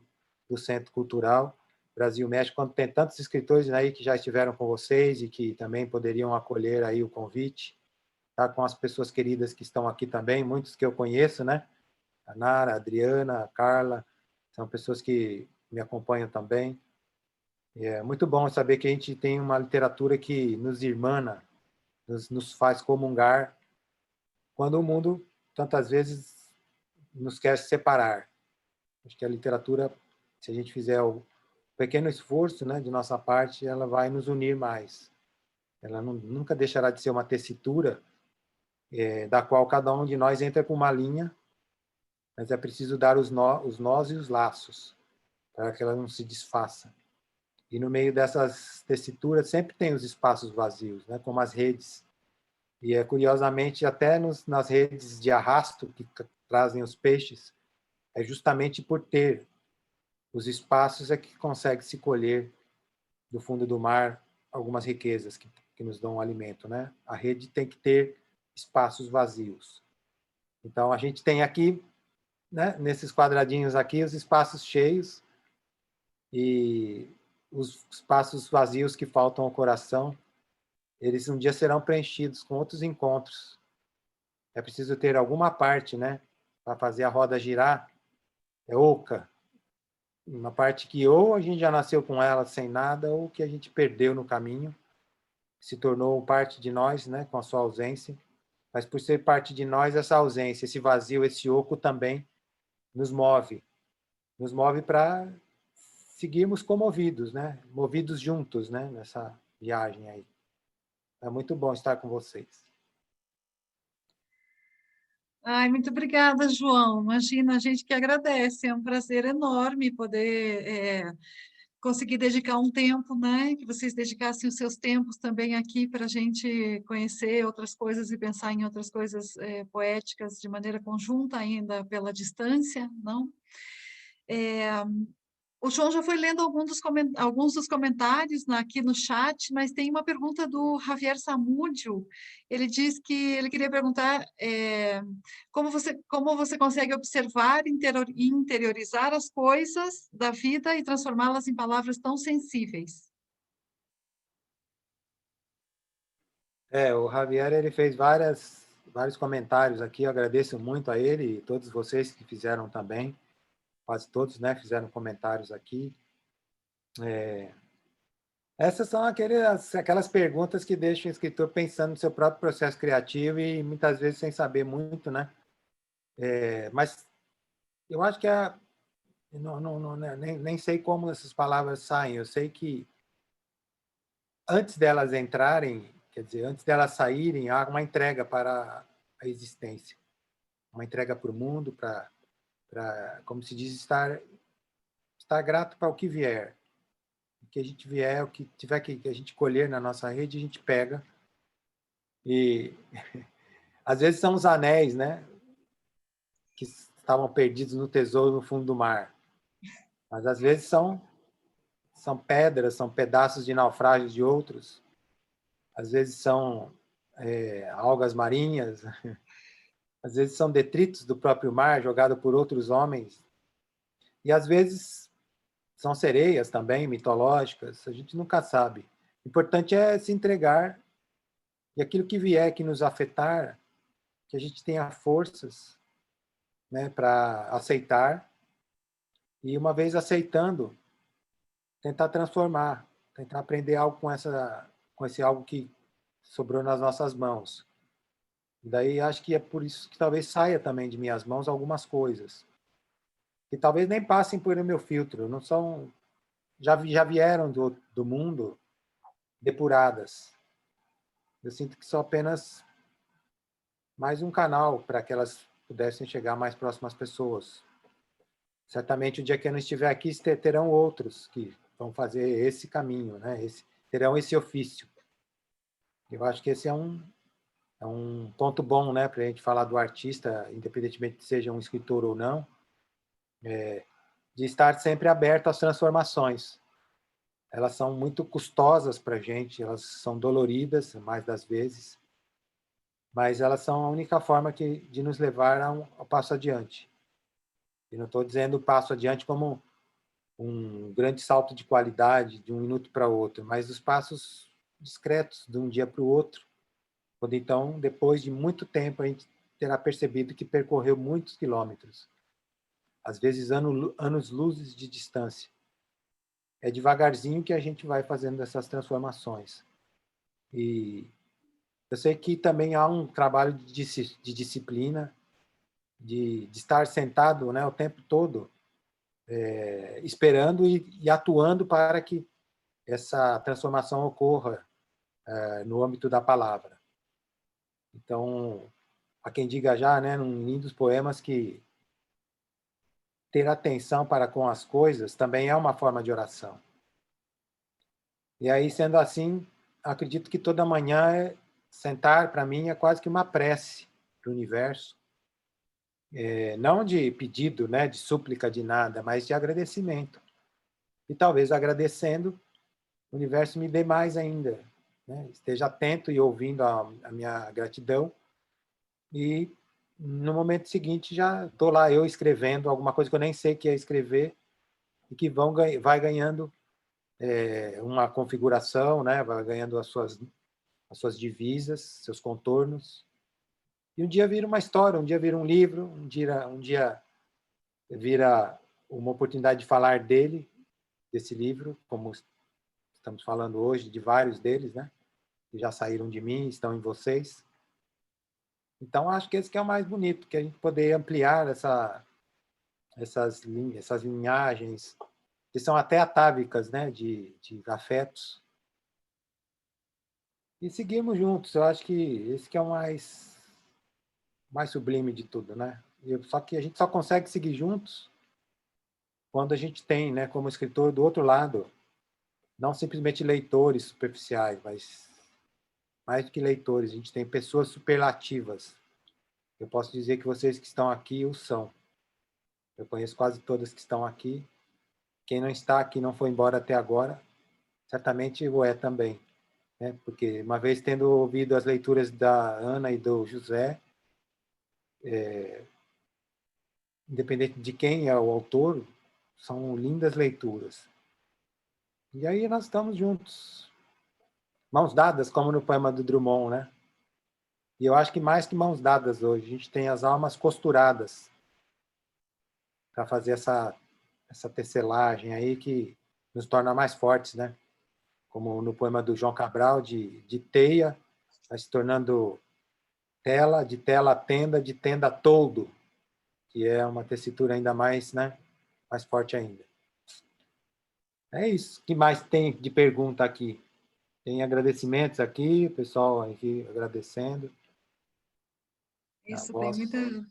Centro Cultural Brasil-México, quando tem tantos escritores aí que já estiveram com vocês e que também poderiam acolher aí o convite, tá, com as pessoas queridas que estão aqui também, muitos que eu conheço, né, a Nara, a Adriana, a Carla, são pessoas que me acompanham também. E é muito bom saber que a gente tem uma literatura que nos irmana, nos faz comungar quando o mundo, tantas vezes, nos quer separar. Acho que a literatura, se a gente fizer o pequeno esforço, né, de nossa parte, ela vai nos unir mais. Ela nunca deixará de ser uma tessitura da qual cada um de nós entra com uma linha, mas é preciso dar os nós e os laços para que ela não se desfaça. E no meio dessas tessituras sempre tem os espaços vazios, né, como as redes. E curiosamente, até nas redes de arrasto que trazem os peixes, é justamente por ter os espaços é que consegue se colher do fundo do mar algumas riquezas que nos dão alimento, né? A rede tem que ter espaços vazios. Então a gente tem aqui, né, nesses quadradinhos aqui, os espaços cheios e os espaços vazios que faltam ao coração, eles um dia serão preenchidos com outros encontros. É preciso ter alguma parte, né, para fazer a roda girar, é oca. Uma parte que ou a gente já nasceu com ela sem nada, ou que a gente perdeu no caminho, se tornou parte de nós, né, com a sua ausência. Mas por ser parte de nós, essa ausência, esse vazio, esse oco também nos move para seguirmos comovidos, né, movidos juntos, né, nessa viagem aí. É muito bom estar com vocês. Ai, muito obrigada, João. Imagina, a gente que agradece. É um prazer enorme poder conseguir dedicar um tempo, né? Que vocês dedicassem os seus tempos também aqui para a gente conhecer outras coisas e pensar em outras coisas poéticas de maneira conjunta, ainda pela distância, não? O João já foi lendo alguns dos comentários aqui no chat, mas tem uma pergunta do Javier Samúdio. Ele diz que ele queria perguntar como você consegue observar e interiorizar as coisas da vida e transformá-las em palavras tão sensíveis. O Javier ele fez vários comentários aqui, eu agradeço muito a ele e todos vocês que fizeram também, quase todos, né, fizeram comentários aqui. Essas são aquelas perguntas que deixam o escritor pensando no seu próprio processo criativo e muitas vezes sem saber muito, né? Mas eu acho que nem sei como essas palavras saem. Eu sei que antes delas entrarem, quer dizer, antes delas saírem, há uma entrega para a existência, uma entrega para o mundo, para, como se diz, estar grato para o que vier. O que a gente vier, o que tiver que a gente colher na nossa rede, a gente pega. E às vezes são os anéis, né, que estavam perdidos no tesouro no fundo do mar. Mas às vezes são pedras, são pedaços de naufrágios de outros. Às vezes são algas marinhas. Às vezes são detritos do próprio mar jogado por outros homens. E às vezes são sereias também mitológicas. A gente nunca sabe. O importante é se entregar e aquilo que vier que nos afetar, que a gente tenha forças, né, para aceitar e, uma vez aceitando, tentar transformar, tentar aprender algo com esse algo que sobrou nas nossas mãos. E daí acho que é por isso que talvez saia também de minhas mãos algumas coisas que talvez nem passem por meu filtro, não são, já vieram do mundo depuradas. Eu sinto que são apenas mais um canal para que elas pudessem chegar mais próximas às pessoas. Certamente, o dia que eu não estiver aqui, terão outros que vão fazer esse caminho, né? Terão esse ofício. Eu acho que esse é um ponto bom, né, para a gente falar do artista, independentemente de seja um escritor ou não, de estar sempre aberto às transformações. Elas são muito custosas para a gente, elas são doloridas, mais das vezes, mas elas são a única forma de nos levar ao passo adiante. E não estou dizendo passo adiante como um grande salto de qualidade de um minuto para outro, mas os passos discretos de um dia para o outro, quando então, depois de muito tempo, a gente terá percebido que percorreu muitos quilômetros, às vezes anos-luzes de distância. É devagarzinho que a gente vai fazendo essas transformações. E Eu sei que também há um trabalho de disciplina, de estar sentado, né, o tempo todo, esperando e atuando para que essa transformação ocorra no âmbito da palavra. Então, há quem diga já, né, num lindo dos poemas, que ter atenção para com as coisas também é uma forma de oração. E aí, sendo assim, acredito que toda manhã sentar, para mim, é quase que uma prece para o universo. Não de pedido, né, de súplica, de nada, mas de agradecimento. E talvez agradecendo, o universo me dê mais ainda. Né? Esteja atento e ouvindo a minha gratidão. E no momento seguinte já estou lá eu escrevendo alguma coisa que eu nem sei que é escrever e que vai ganhando uma configuração, né? Vai ganhando as suas divisas, seus contornos. E um dia vira uma história, um dia vira um livro, um dia vira uma oportunidade de falar desse livro, como estamos falando hoje, de vários deles, né? Que já saíram de mim, estão em vocês. Então, acho que esse que é o mais bonito, que a gente poder ampliar essas linhagens, que são até atávicas, né? De afetos. E seguirmos juntos. Eu acho que esse que é o mais sublime de tudo, né? Só que a gente só consegue seguir juntos quando a gente tem, né, como escritor, do outro lado, não simplesmente leitores superficiais, mas mais do que leitores, a gente tem pessoas superlativas. Eu posso dizer que vocês que estão aqui o são. Eu conheço quase todas que estão aqui. Quem não está aqui, não foi embora até agora, certamente o é também. Né? Porque uma vez tendo ouvido as leituras da Ana e do José, independente de quem é o autor, são lindas leituras. E aí nós estamos juntos, mãos dadas, como no poema do Drummond, né? E eu acho que mais que mãos dadas hoje, a gente tem as almas costuradas para fazer essa tecelagem aí que nos torna mais fortes, né? Como no poema do João Cabral, de teia, vai se tornando tela, de tela tenda, de tenda toldo, que é uma tessitura ainda mais, né? Mais forte ainda. É isso. O que mais tem de pergunta aqui? Tem agradecimentos aqui, o pessoal aqui agradecendo. Isso, Voz.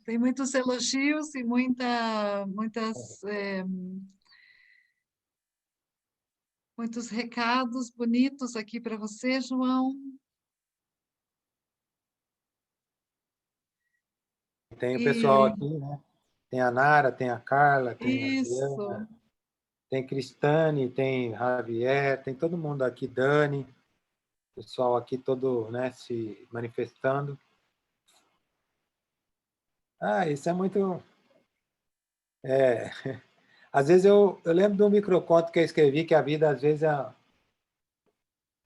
tem muitos elogios e muitos recados bonitos aqui para você, João. Tem o pessoal E aqui, né? Tem a Nara, tem a Carla, tem a isso. Diana, tem Cristane, tem Javier, tem todo mundo aqui, Dani, pessoal aqui todo, né, se manifestando. Isso é muito... Às vezes eu lembro de um microconto que eu escrevi, que a vida às vezes é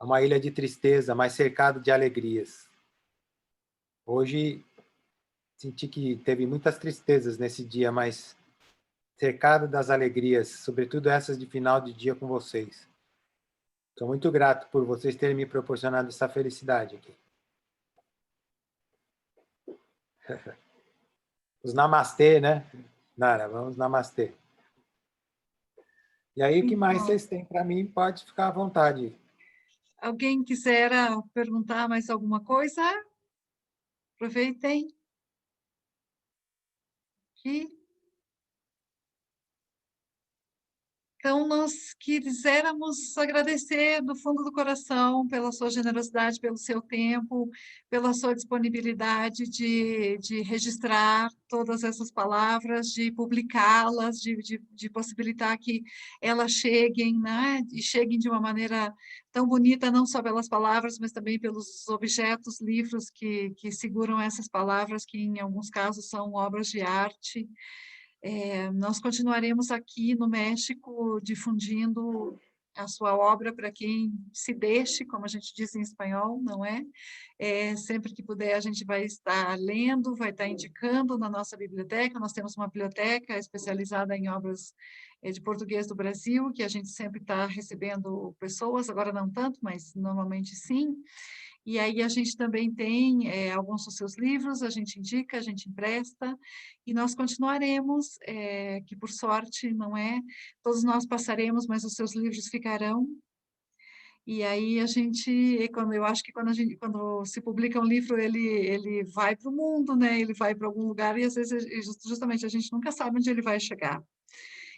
uma ilha de tristeza, mas cercado de alegrias. Hoje senti que teve muitas tristezas nesse dia, mas cercado das alegrias, sobretudo essas de final de dia com vocês. Estou muito grato por vocês terem me proporcionado essa felicidade aqui. Os namastê, né? Nara, vamos namastê. E aí, o que mais Então, vocês têm para mim, pode ficar à vontade. alguém quisera perguntar mais alguma coisa? Aproveitem. Aqui. Então, nós quiséramos agradecer do fundo do coração pela sua generosidade, pelo seu tempo, pela sua disponibilidade de registrar todas essas palavras, de publicá-las, de possibilitar que elas cheguem, né? E cheguem de uma maneira tão bonita, não só pelas palavras, mas também pelos objetos, livros que seguram essas palavras, que em alguns casos são obras de arte. Nós continuaremos aqui no México difundindo a sua obra para quem se deixe, como a gente diz em espanhol, não é? Sempre que puder, a gente vai estar lendo, vai estar indicando na nossa biblioteca. Nós temos uma biblioteca especializada em obras de português do Brasil, que a gente sempre está recebendo pessoas, agora não tanto, mas normalmente sim. E aí a gente também tem alguns dos seus livros, a gente indica, a gente empresta, e nós continuaremos, que por sorte, não é? Todos nós passaremos, mas os seus livros ficarão. E aí a gente, quando eu acho que quando se publica um livro, ele vai para o mundo, né? Ele vai para algum lugar e às vezes justamente a gente nunca sabe onde ele vai chegar.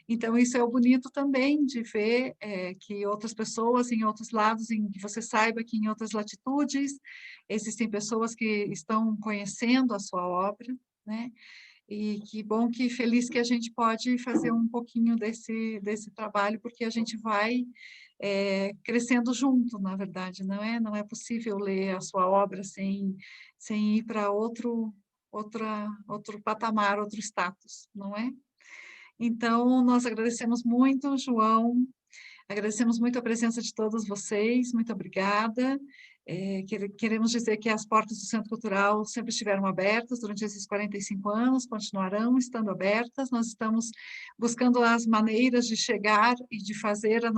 Então isso é o bonito também de ver que outras pessoas em outros lados, em que você saiba que em outras latitudes existem pessoas que estão conhecendo a sua obra, né? E que bom, que feliz que a gente pode fazer um pouquinho desse trabalho, porque a gente vai crescendo junto, na verdade, não é? Não é possível ler a sua obra sem ir para outro patamar, outro status, não é? Então, nós agradecemos muito, João, agradecemos muito a presença de todos vocês, muito obrigada. Queremos dizer que as portas do Centro Cultural sempre estiveram abertas durante esses 45 anos, continuarão estando abertas. Nós estamos buscando as maneiras de chegar e de fazer o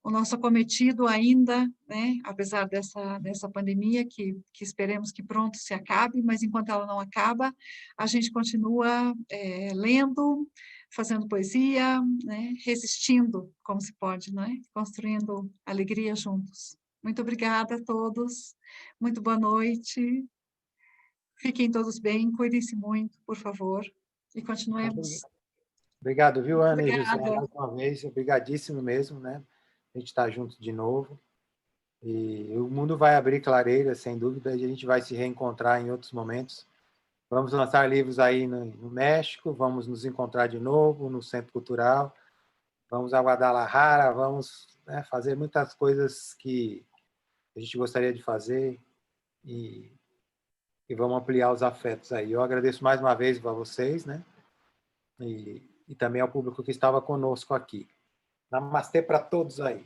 nosso acometido ainda, né, apesar dessa pandemia, que esperemos que pronto se acabe, mas enquanto ela não acaba, a gente continua lendo, fazendo poesia, né, resistindo como se pode, né, construindo alegria juntos. Muito obrigada a todos, muito boa noite, fiquem todos bem, cuidem-se muito, por favor, e continuemos. Obrigado, viu, Ana e José, Obrigada. mais uma vez, obrigadíssimo mesmo, né? A gente está junto de novo. E o mundo vai abrir clareiras, sem dúvida, e a gente vai se reencontrar em outros momentos. Vamos lançar livros aí no México, vamos nos encontrar de novo no Centro Cultural, vamos a Guadalajara, vamos, né, fazer muitas coisas que a gente gostaria de fazer e vamos ampliar os afetos aí. Eu agradeço mais uma vez a vocês, né? E também ao público que estava conosco aqui. Namastê para todos aí.